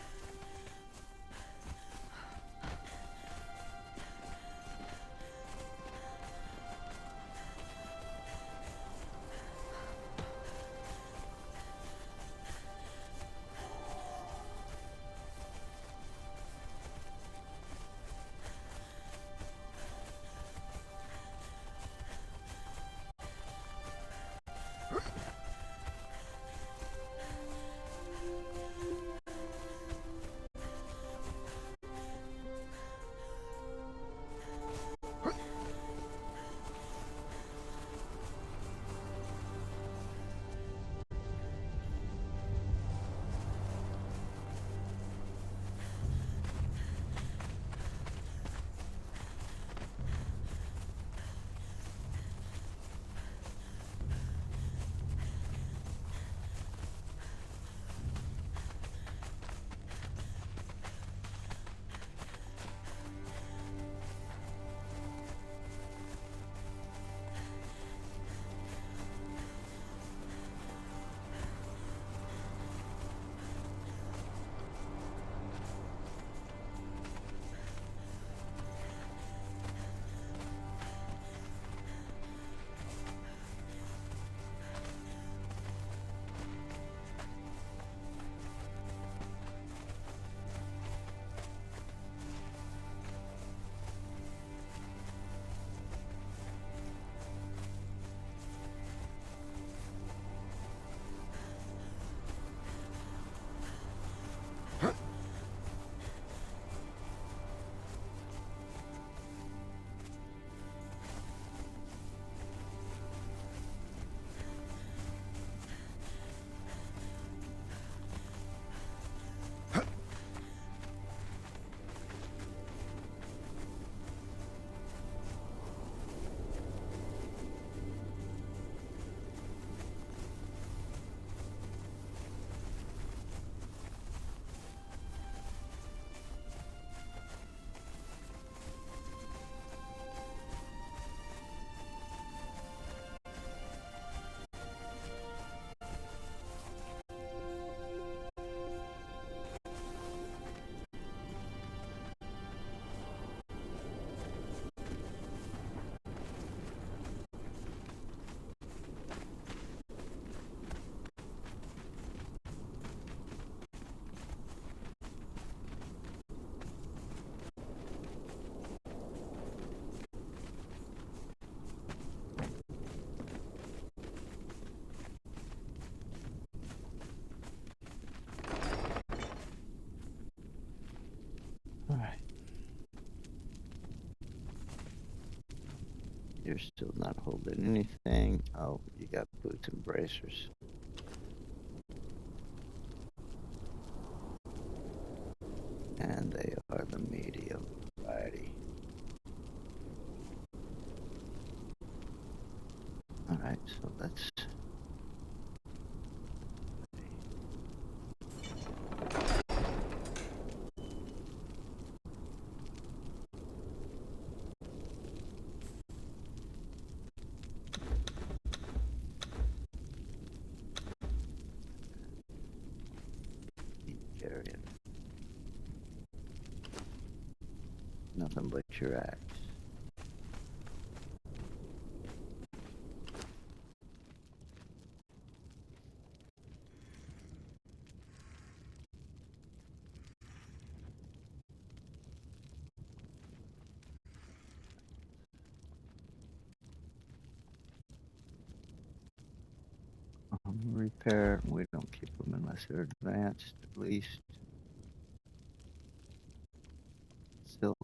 Alright. You're still not holding anything. Oh, you got boots and bracers. And they are the medium variety. Alright, so let's... keep carrying. Nothing but your axe. Repair, we don't keep them unless they're advanced, at least. Silk.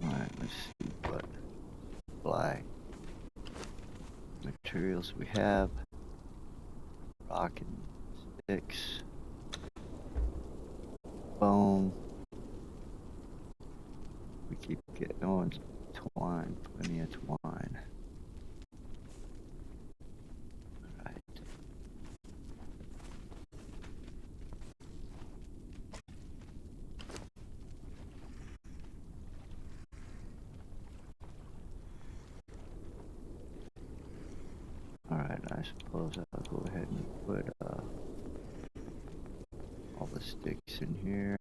Alright, let's see what supply materials we have. Rock and sticks. Bone. We keep getting on twine, plenty of twine. Alright. Alright, I suppose I'll go ahead and put all the sticks in here.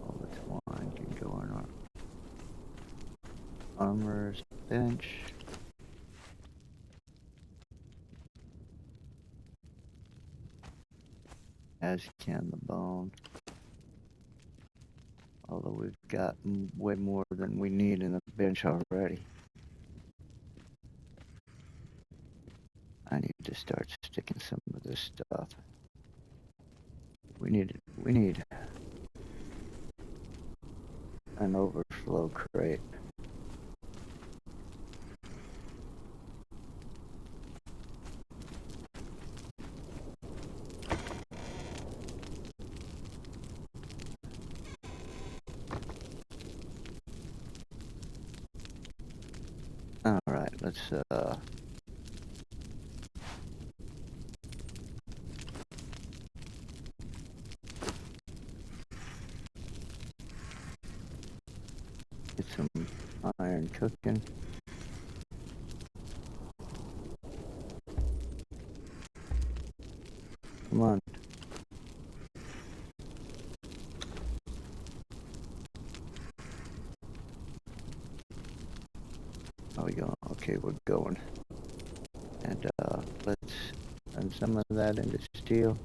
All the twine can go on our armorer's bench. As can the bone. Although we've got way more than we need in the bench already. I need to start sticking some of this stuff. We need an overflow crate. Alright, let's get some iron cooking. Come on. How we going? Okay, we're going. And let's turn some of that into steel.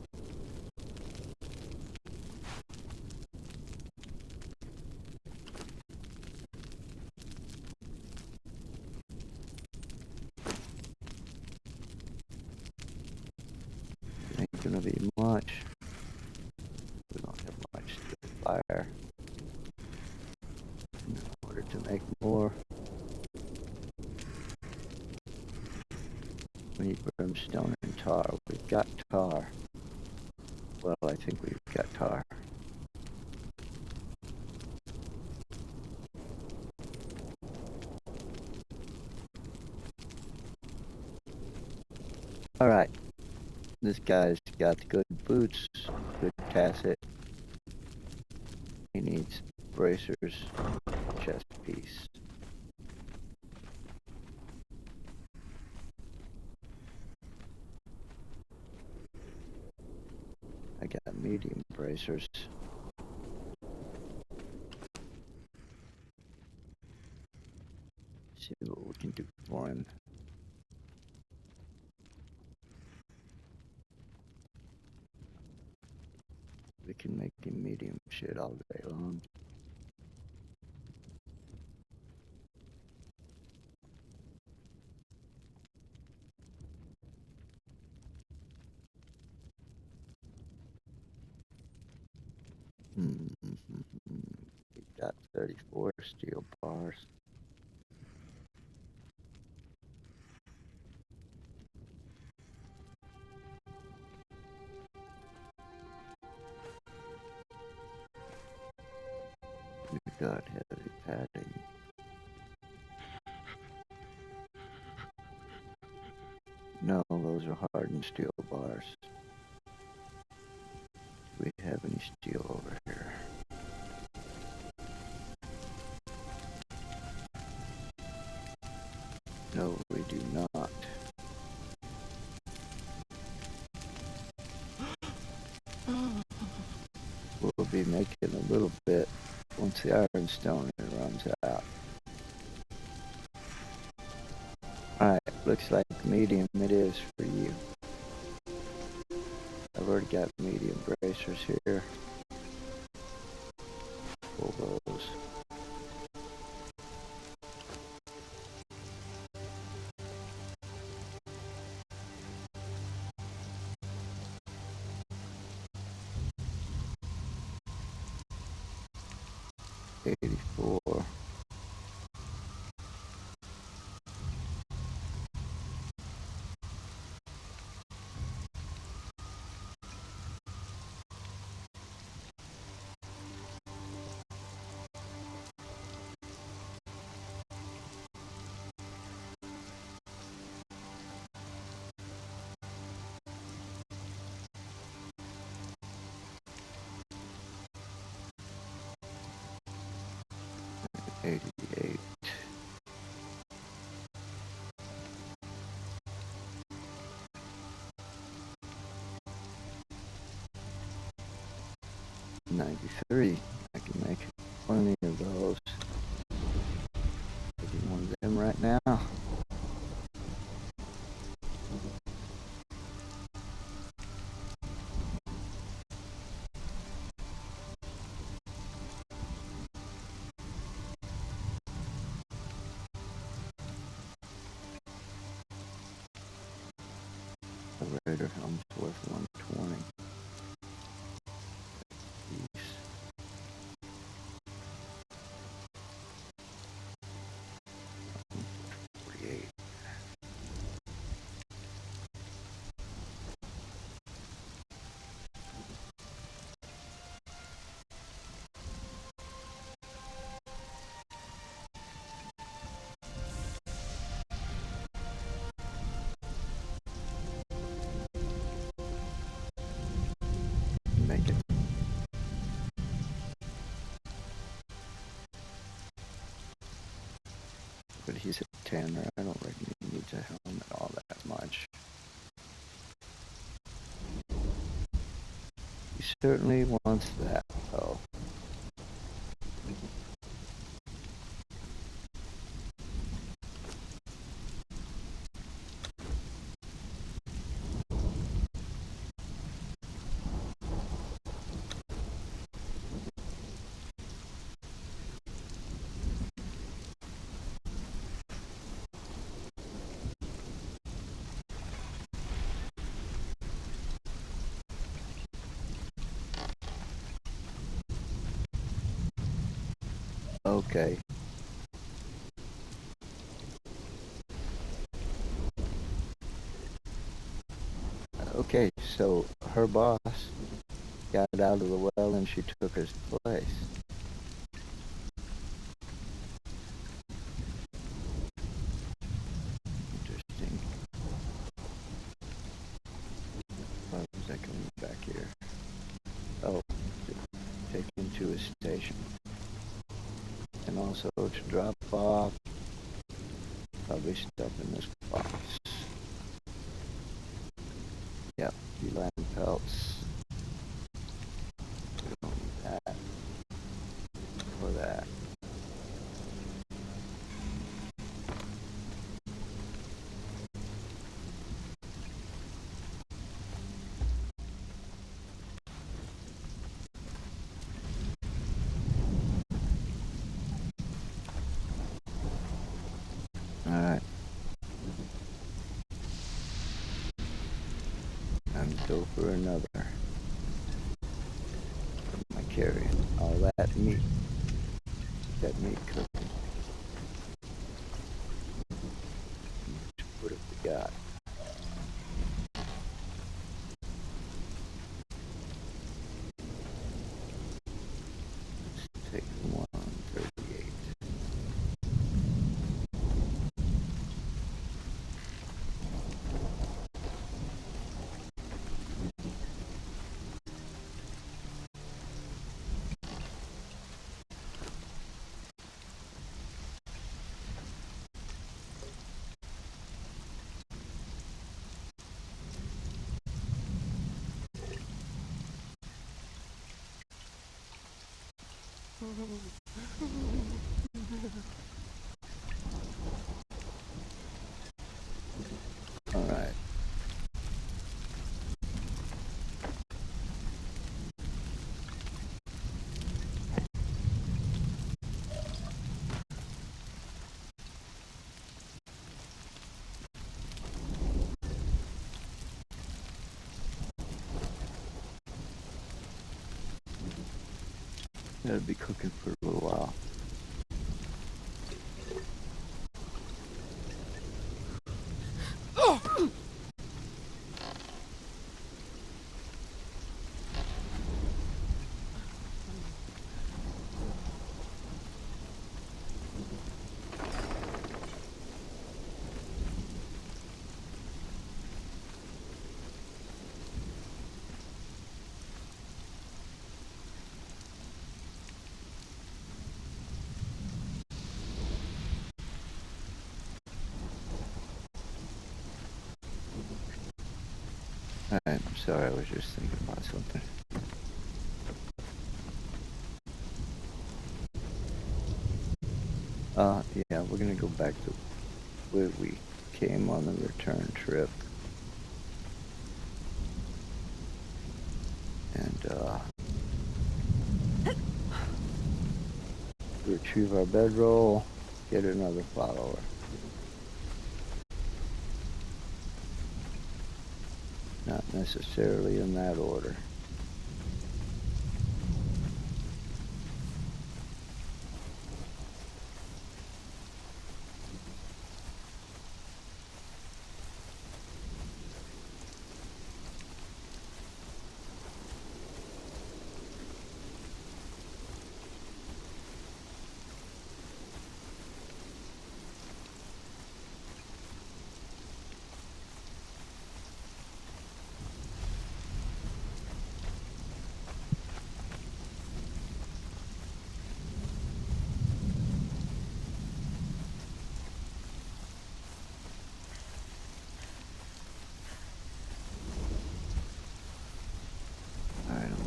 Ain't gonna be much. We don't have much to fire. In order to make more, we need brimstone and tar. We've got tar. Well, I think we've got tar. Alright. This guy's got the good boots, good tacit. He needs bracers, chest piece. I got medium bracers. See what we can do for him. We can make him medium shit all day long. We got 34 steel bars. got heavy padding. No, those are hardened steel bars. Do we have any steel over here? No, we do not. We'll be making a little bit once the ironstone runs out. Alright, looks like medium it is for you. I've already got medium bracers here. Pull those. $84. $88. $93. I can make plenty of those. Making one of them right now. The Raider helm's worth $120. Piece. $48. Make it. But he's a tanner. I don't reckon he needs a helmet all that much. He certainly wants that, though. Okay. Okay, so her boss got out of the well and she took his place. Interesting. Why was that coming back here? Oh, to take him to his station. And also to drop off probably stuff in this box. Yep, feline pelts. We don't need that. Or that. Alright. Time to go for another. What am I carrying? All that meat. That meat cooking. What have we got? Let's take one, Alright. That'll be cooking for a little while. Alright, I'm sorry, I was just thinking about something. Yeah, we're gonna go back to where we came on the return trip. And, retrieve our bedroll, get another follower. Not necessarily in that order. Alright, I'm gonna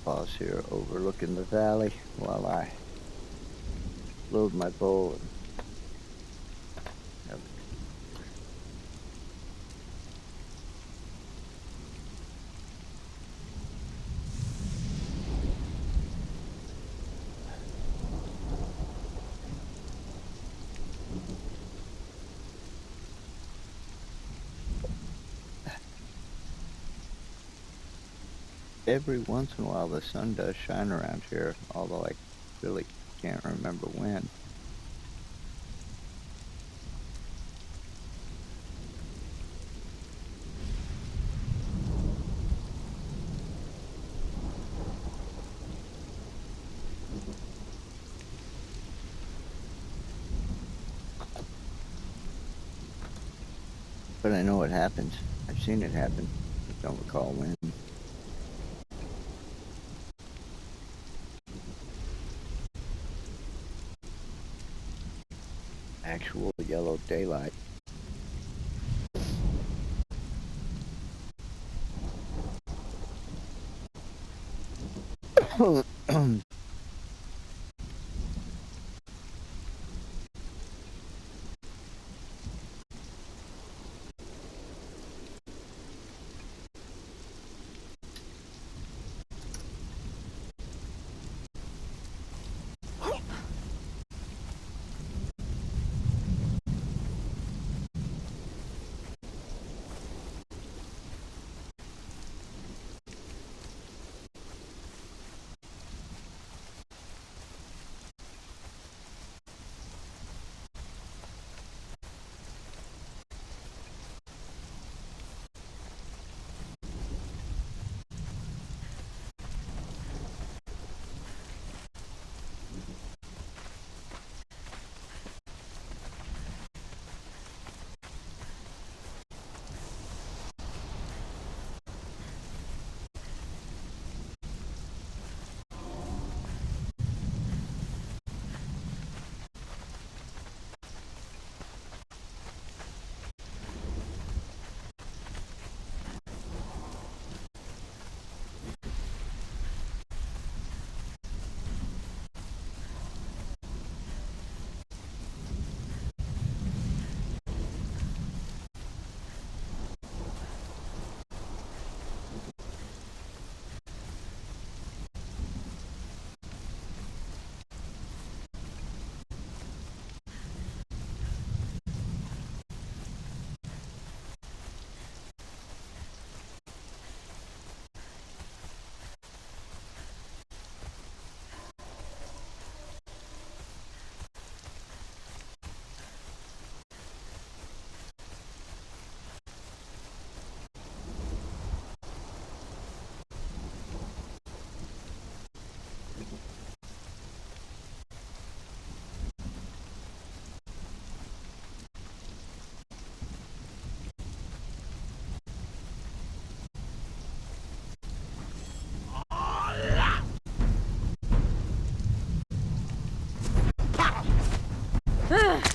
pause here overlooking the valley while I load my bow and have every once in a while the sun does shine around here, although I really can't remember when. But I know it happens. I've seen it happen. I don't recall when. Actual yellow daylight.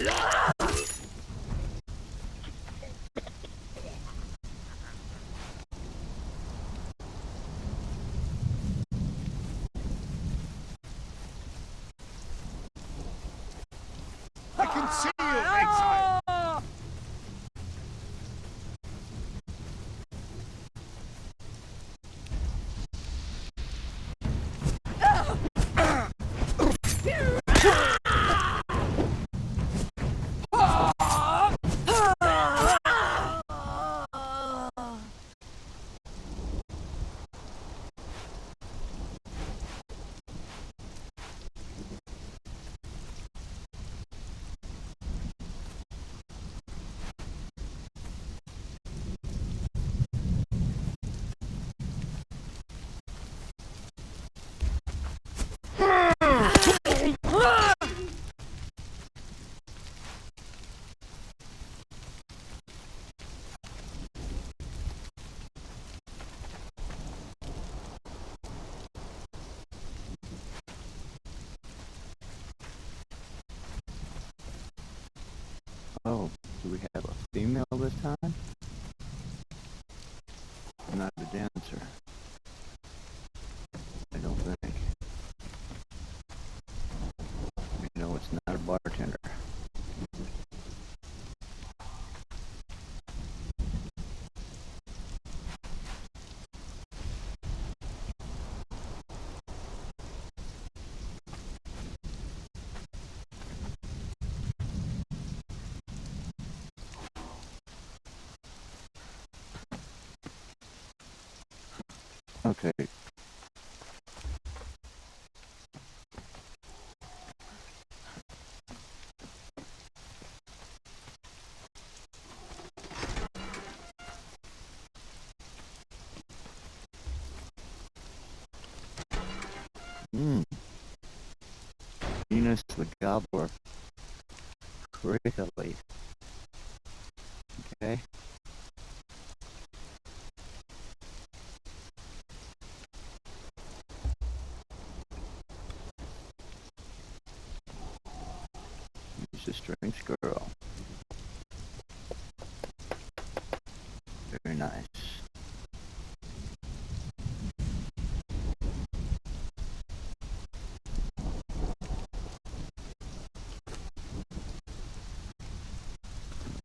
I can see you, Exile! Oh, do we have a female this time? Not a dancer. I don't think. You know, it's not a bartender. Okay. Venus the Gobbler. Really? Okay. She's a strength girl. Very nice.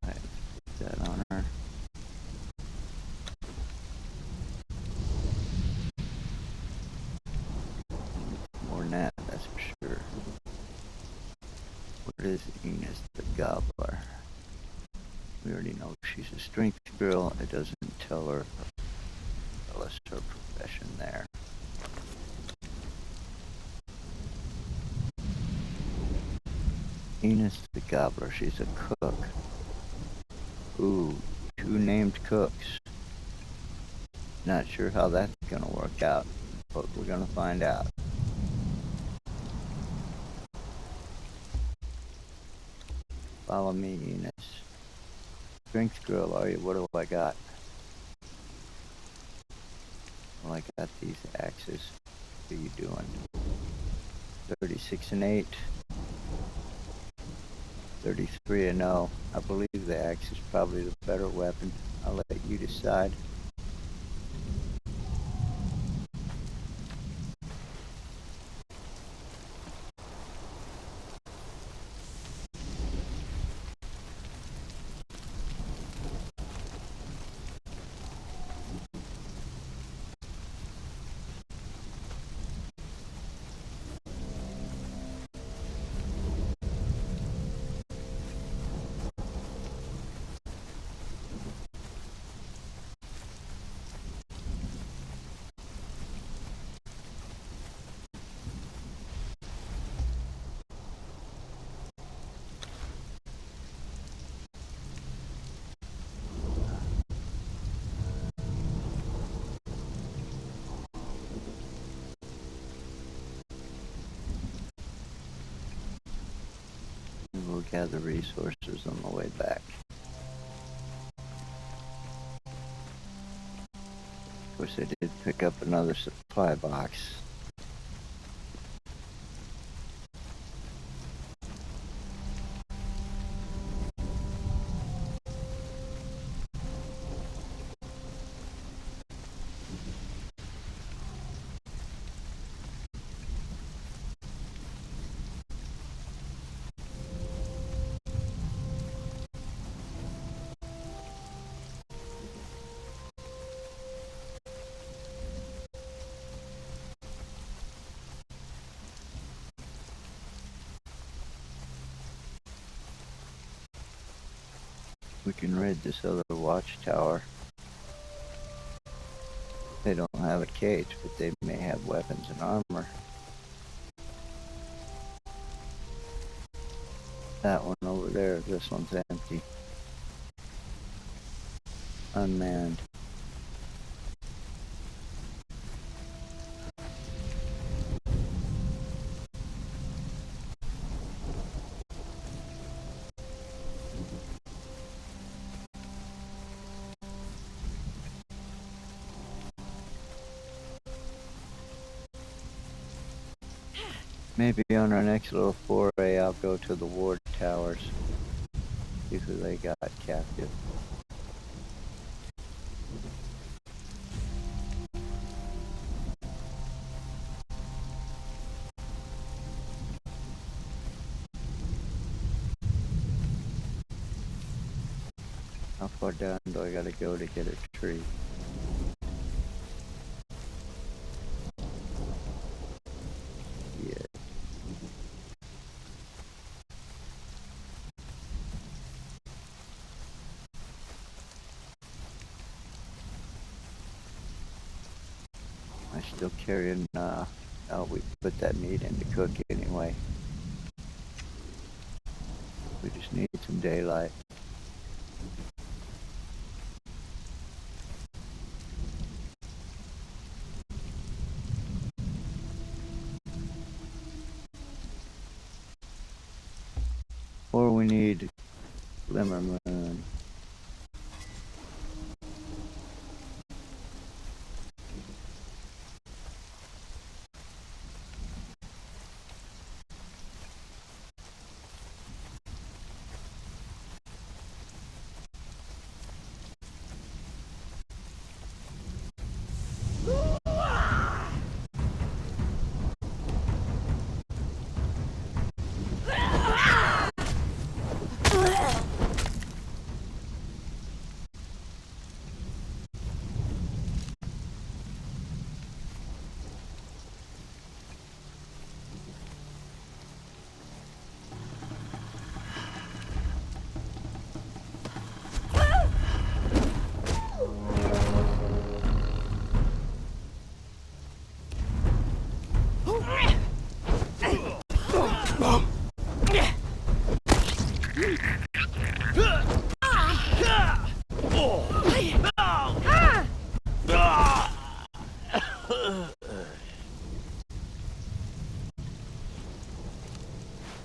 Alright, put that on her. More than that, that's for sure. What is Enos the Gobbler? We already know she's a strength girl. It doesn't tell us her profession there. Enos the Gobbler, she's a cook. Ooh, 2 named cooks. Not sure how that's gonna work out, but we're gonna find out. Follow me, Enos. Strength girl, are you? What do I got? Well, I got these axes. What are you doing? 36 and 8. 33 and 0. I believe the axe is probably the better weapon. I'll let you decide. We'll gather resources on the way back. Of course, I did pick up another supply box. We can raid this other watchtower. They don't have a cage, but they may have weapons and armor. That one over there, this one's empty. Unmanned. Maybe on our next little foray, I'll go to the ward towers. See who they got captive. How far down do I gotta go to get a tree? Yeah. I'm still carrying, we put that meat in to cook anyway. We just need some daylight. Or we need glimmer moon.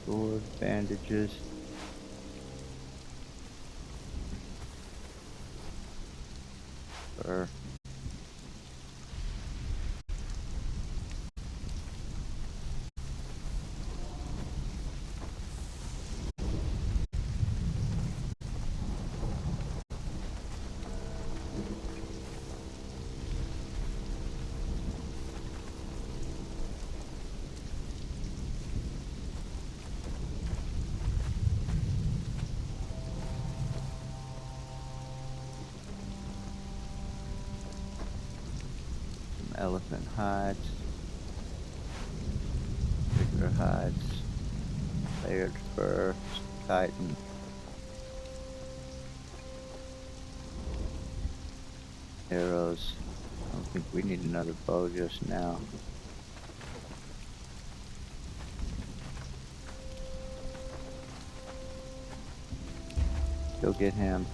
Sword, bandages. Fur. Elephant hides, regular hides, layered fur, chitin, arrows. I don't think we need another bow just now. Go get him.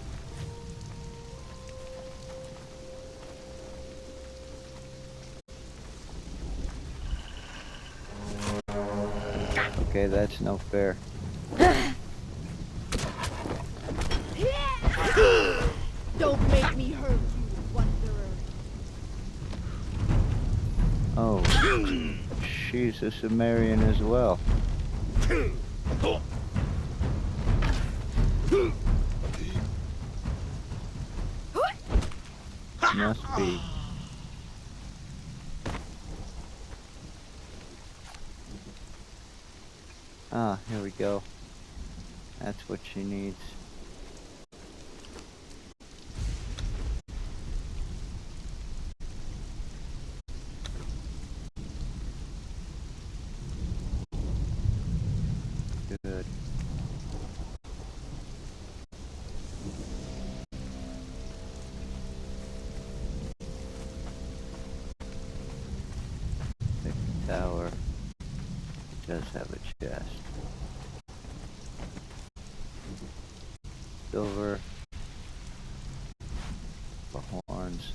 Okay, that's no fair. Don't make me hurt you, wanderer. Oh, she's a Sumerian as well. Must be. Ah, here we go. That's what she needs. Good. does have a chest. Silver. The horns.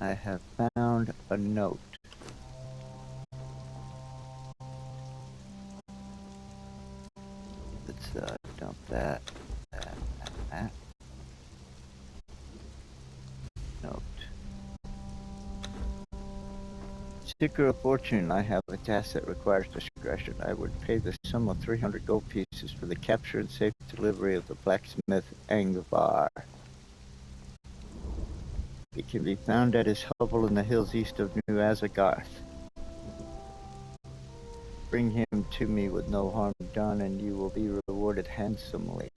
I have found a note. Let's dump that. Note. Seeker of Fortune, I have a task that requires discretion. I would pay the sum of 300 gold pieces for the capture and safe delivery of the blacksmith Angvar. He can be found at his hovel in the hills east of New Azagarth. Bring him to me with no harm done, and you will be rewarded handsomely.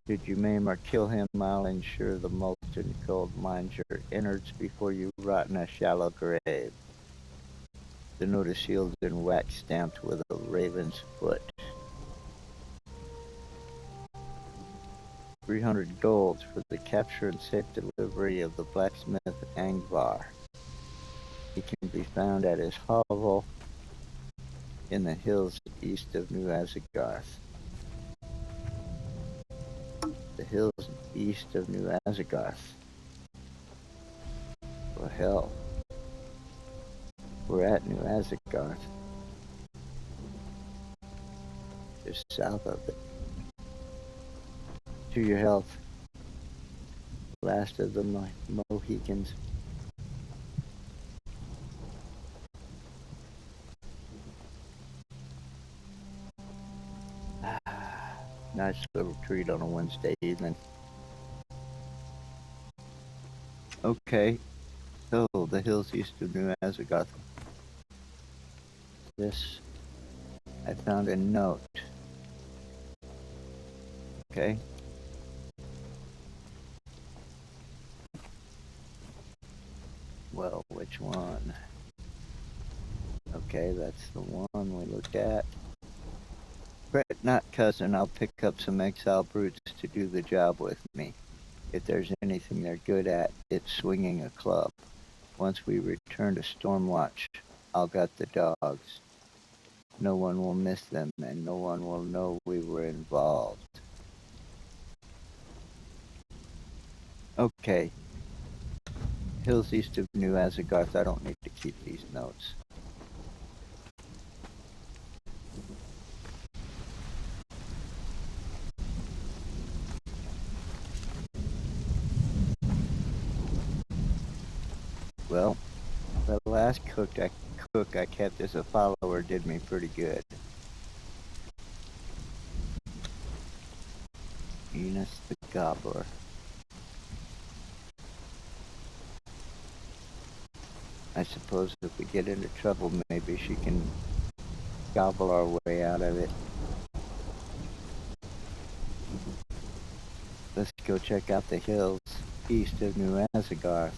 Should you maim or kill him, I'll ensure the molten gold mines your innards before you rot in a shallow grave. The note is sealed and wax stamped with a raven's foot. 300 gold for the capture and safe delivery of the blacksmith Angvar. He can be found at his hovel in the hills east of New Azagarth. The hills east of New Azagarth. Well, hell. We're at New Azagarth. Just south of it. To your health. Last of the Mohicans. Nice little treat on a Wednesday evening. Okay, so the hills east of New Azagarth. This, I found a note. Okay. Well, which one? Okay, that's the one we looked at. Fret not, cousin, I'll pick up some exile brutes to do the job with me. If there's anything they're good at, it's swinging a club. Once we return to Stormwatch, I'll gut the dogs. No one will miss them, and no one will know we were involved. Okay. Hills east of New Azagarth, I don't need to keep these notes. Well, the last cook I kept as a follower did me pretty good. Enos the Gobbler. I suppose if we get into trouble, maybe she can gobble our way out of it. Let's go check out the hills east of New Azagarth.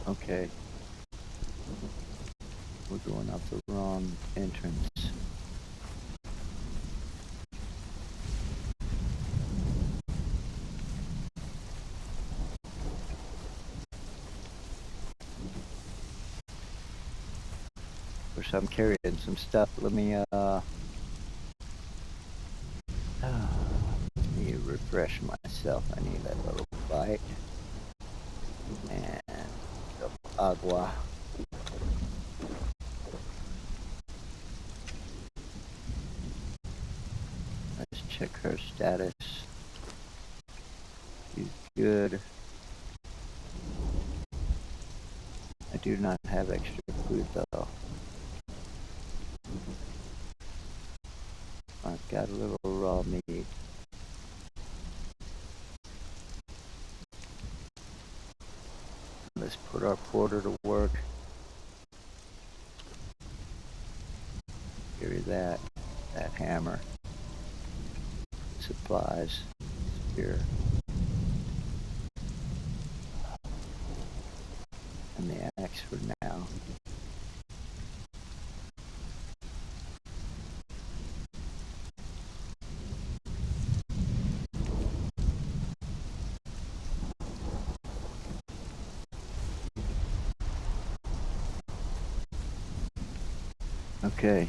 Okay. We're going out the wrong entrance. Of course, I'm carrying some stuff. Let me refresh myself. I need a little bite. And agua. Let's check her status. She's good. I do not have extra food though. I've got a little raw meat. Let's put our porter to work. Carry that hammer. supplies here. And the axe for now. Okay.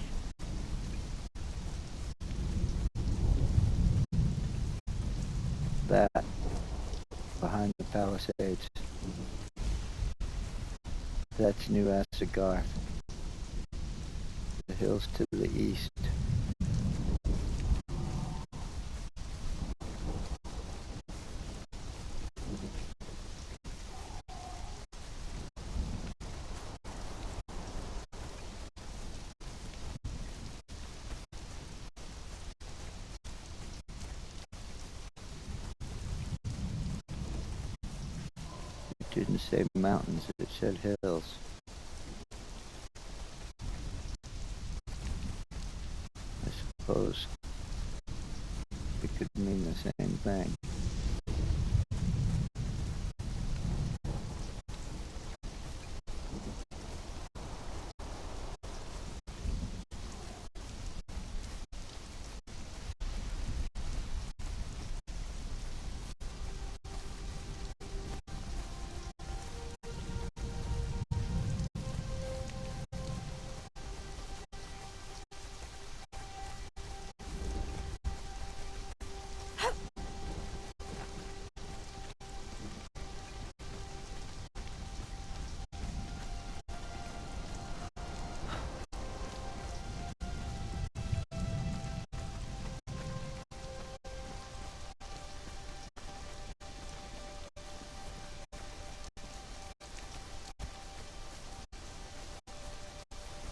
That behind the palisades. That's New Asgard. The hills to the east. It didn't say mountains, it said hills. I suppose it could mean the same thing.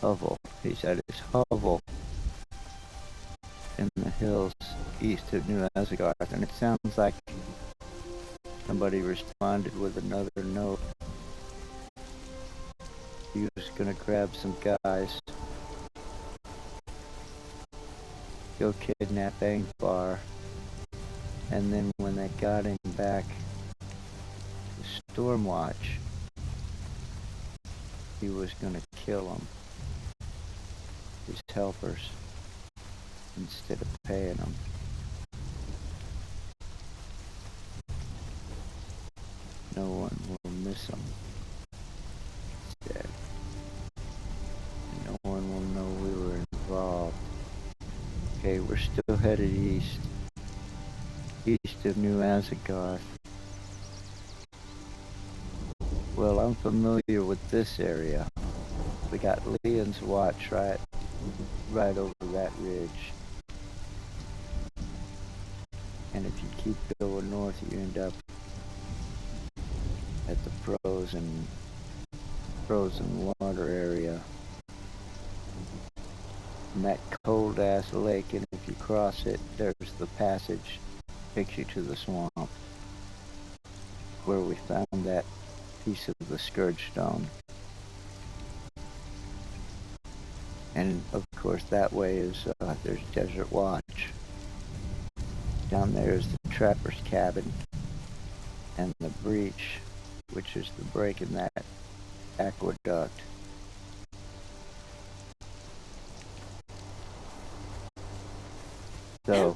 Hovel. He's at his hovel in the hills east of New Asgard, and it sounds like somebody responded with another note. He was gonna grab some guys, go kidnap Angvar, and then when they got him back to Stormwatch, he was gonna kill them, his helpers, instead of paying them. No one will miss him, he said. No one will know we were involved. Okay, we're still headed east. East of New Asgard. Well, I'm familiar with this area. We got Leon's Watch right over that ridge. And if you keep going north, you end up at the frozen water area. And that cold ass lake, and if you cross it, there's the passage, takes you to the swamp, where we found that piece of the Scourge Stone. And of course that way is, there's Desert Watch. Down there is the Trapper's Cabin, and the breach, which is the break in that aqueduct. So,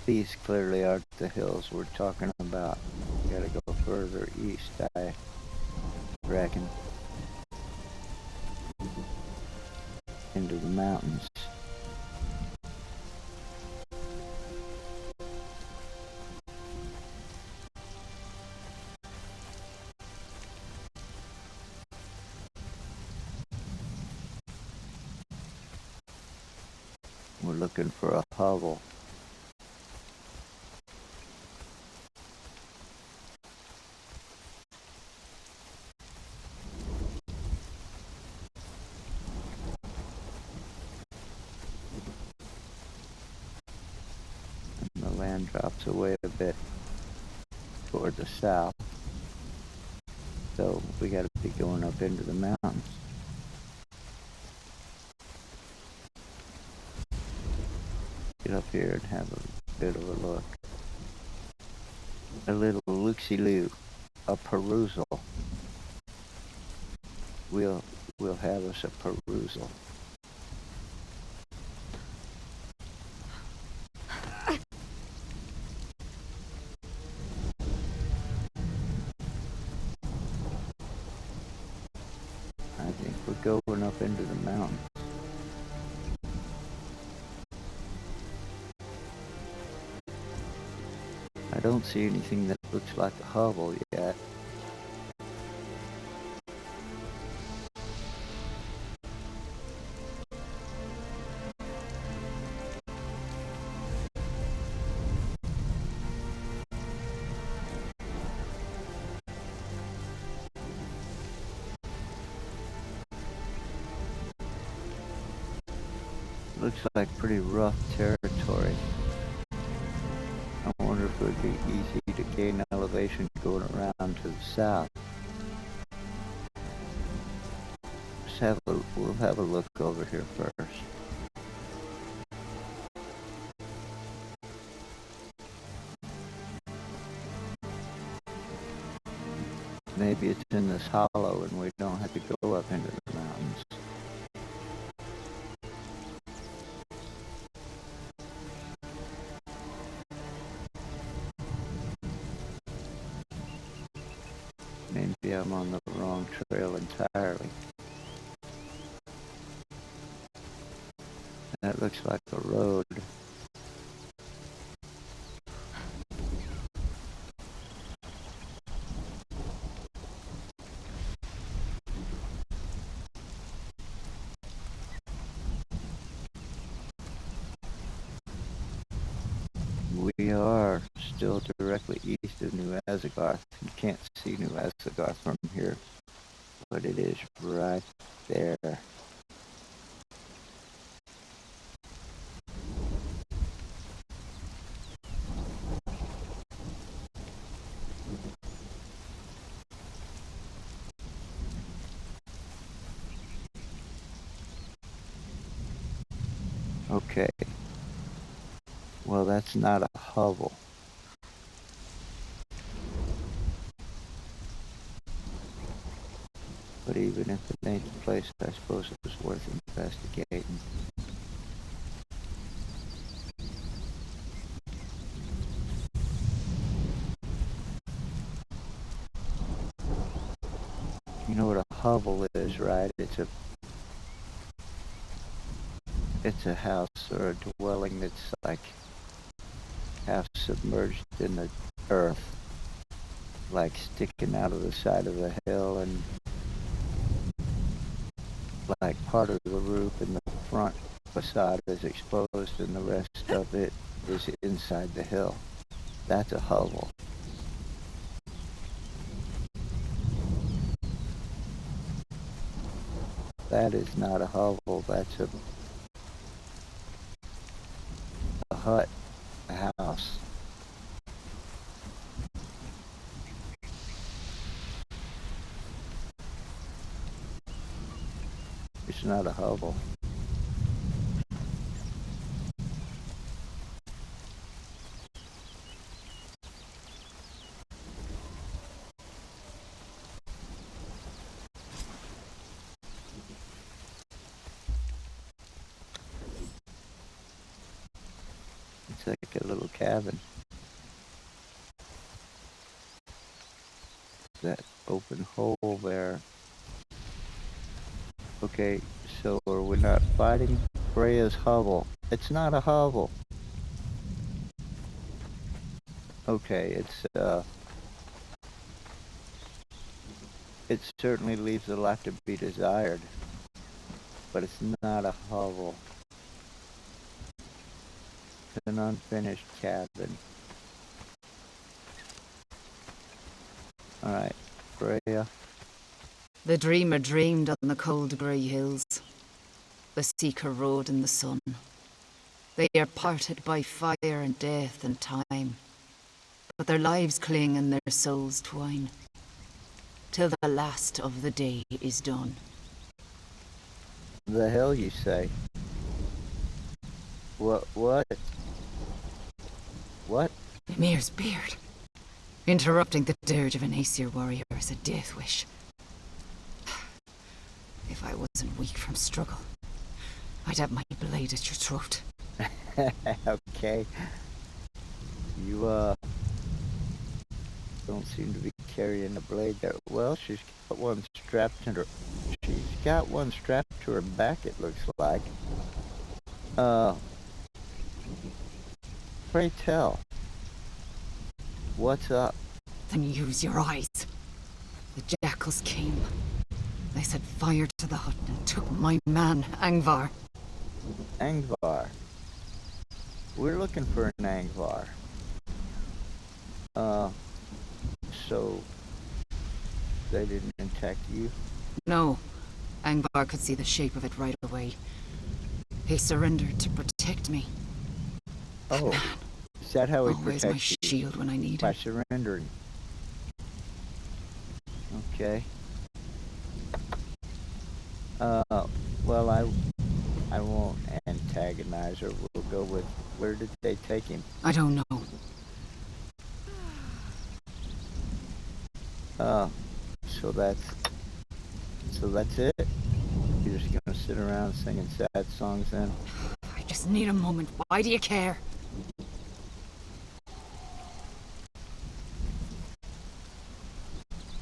these clearly aren't the hills we're talking about. We gotta go further east, I reckon. Into the mountains. We're looking for a hovel. And the land drops away a bit toward the south. So we gotta be going up into the mountains. get up here and have a bit of a look. A little looksy-loo, a perusal. We'll have us a perusal. I think we're going up into the mountains. I don't see anything that looks like a hovel yet. Looks like pretty rough territory. I wonder if it would be easy to gain elevation going around to the south. We'll have a look over here first. Maybe it's in this hollow and we don't have to go up into the mountains. Maybe I'm on the wrong trail entirely. That looks like a road. We are still directly east of New Azagarth. You can't see New Azagarth from here, but it is right there. Okay. Well, that's not a hovel. But even if it ain't the place, I suppose it was worth investigating. You know what a hovel is, right? It's a house or a dwelling that's like half submerged in the earth, like sticking out of the side of the hill, and like part of the roof and the front facade is exposed and the rest of it is inside the hill. That's a hovel. That is not a hovel, that's a hut, a house. It's not a hovel. It's like a little cabin. That open hole there. Okay, so are we not fighting Regah's hovel? It's not a hovel. Okay, it certainly leaves a lot to be desired, but it's not a hovel. It's an unfinished cabin. Alright, Regah. The dreamer dreamed on the cold grey hills. The seeker rode in the sun. They are parted by fire and death and time, but their lives cling and their souls twine, till the last of the day is done. The hell you say? What? What? Mimir's beard. Interrupting the dirge of an Aesir warrior is a death wish. If I wasn't weak from struggle, I'd have my blade at your throat. Okay. You, don't seem to be carrying a blade there. Well, she's got one strapped to her... She's got one strapped to her back, it looks like. Pray tell. What's up? Then use your eyes. The jackals came. They set fire to the hut and took my man, Angvar. Angvar. We're looking for an Angvar. So... They didn't attack you? No. Angvar could see the shape of it right away. He surrendered to protect me. Oh. Is that how he Always my protects you? shield when I need By him. surrendering. Okay. Well, I won't antagonize her. We'll go with, where did they take him? I don't know. So that's it? You're just gonna sit around singing sad songs then? I just need a moment. Why do you care?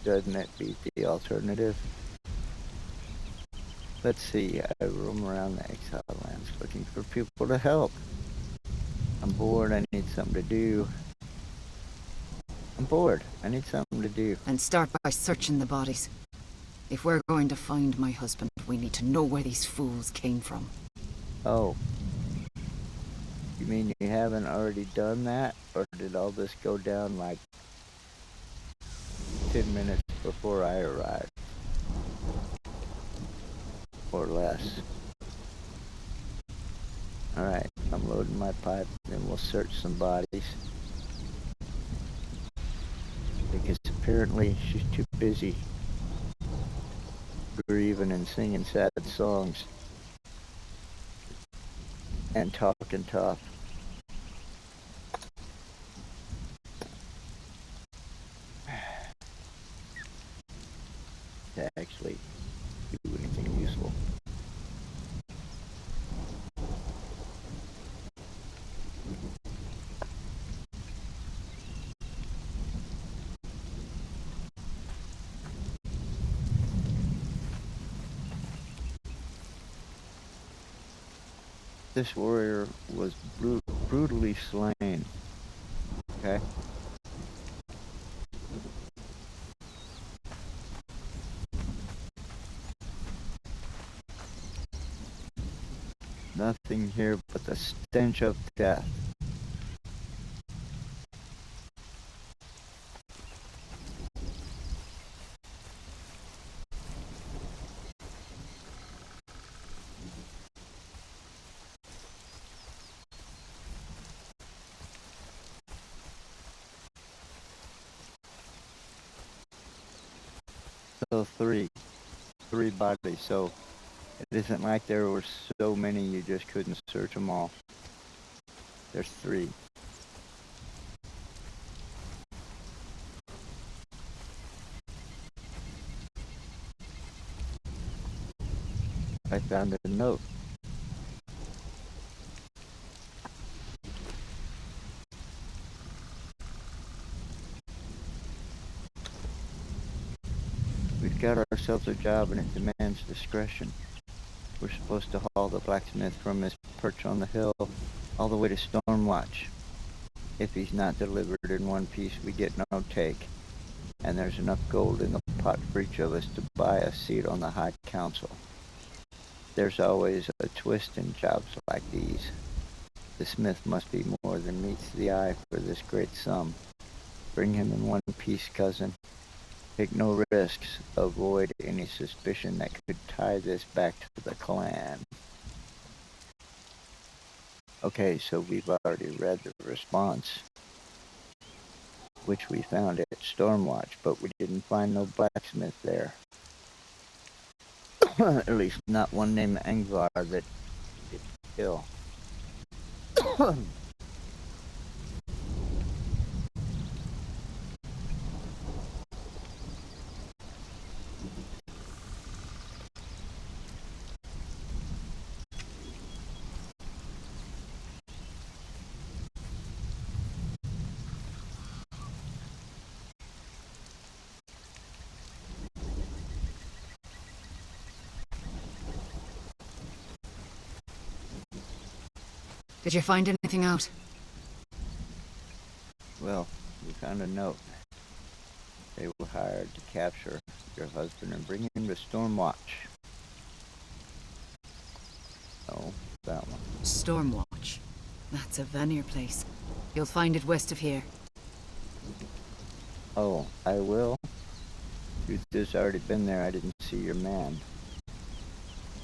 Doesn't it beat the alternative? Let's see, I roam around the exile lands looking for people to help. I'm bored, I need something to do. I'm bored, I need something to do. And start by searching the bodies. If we're going to find my husband, we need to know where these fools came from. Oh. You mean you haven't already done that? Or did all this go down like 10 minutes before I arrived? Or less. Alright, I'm loading my pipe, then we'll search some bodies. Because apparently she's too busy grieving and singing sad songs. And talking tough. To actually do anything useful. This warrior was brutally slain. Okay? Nothing here but the stench of death. So three bodies. So it isn't like there were so many you just couldn't search them all. There's 3. I found a note. We've got ourselves a job and it demands discretion. We're supposed to haul the blacksmith from his perch on the hill all the way to Stormwatch. If he's not delivered in one piece, we get no take. And there's enough gold in the pot for each of us to buy a seat on the High Council. There's always a twist in jobs like these. The smith must be more than meets the eye for this great sum. Bring him in one piece, cousin. Take no risks. Avoid any suspicion that could tie this back to the clan. Okay, so we've already read the response, which we found at Stormwatch, but we didn't find no blacksmith there. At least not one named Angvar that did kill. Did you find anything out? Well, we found a note. They were hired to capture your husband and bring him to Stormwatch. Oh, that one. Stormwatch. That's a Vanir place. You'll find it west of here. Oh, I will? You've just already been there. I didn't see your man.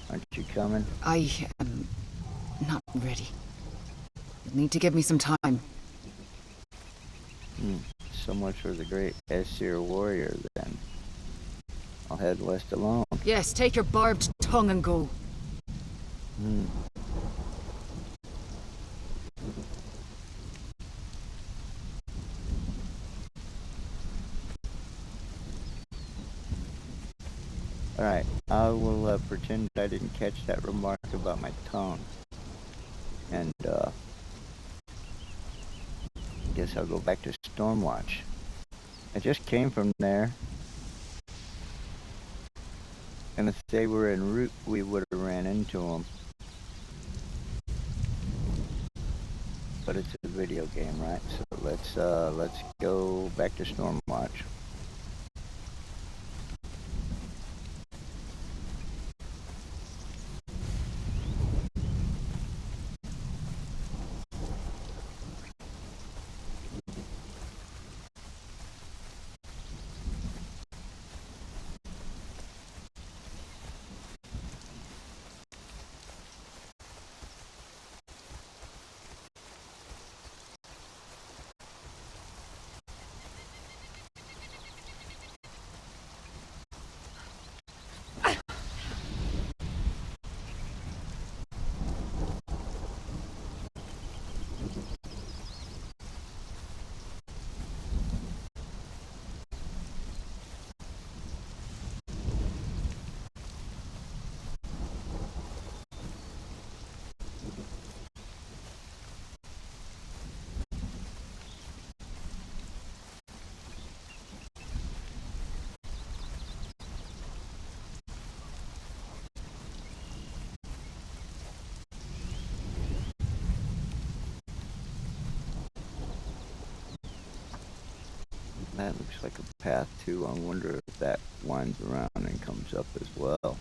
Aren't you coming? I am not ready. You'll need to give me some time. So much for the great Aesir warrior, then. I'll head west alone. Yes, take your barbed tongue and go. Alright, I will pretend I didn't catch that remark about my tongue. And, guess I'll go back to Stormwatch. I just came from there. And if they were en route, we would have ran into them. But it's a video game, right? So let's go back to Stormwatch. That looks like a path too. I wonder if that winds around and comes up as well.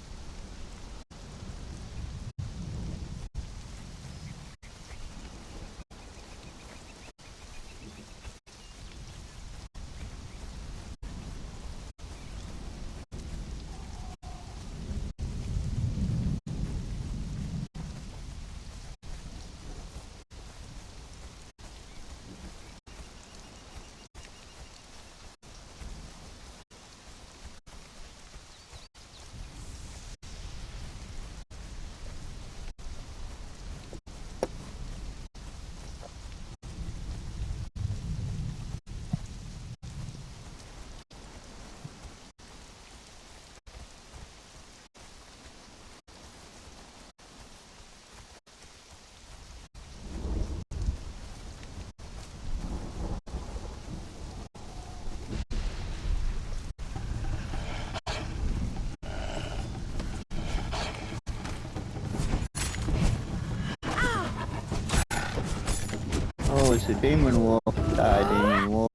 Oh, it's a demon wolf. Die, demon wolf.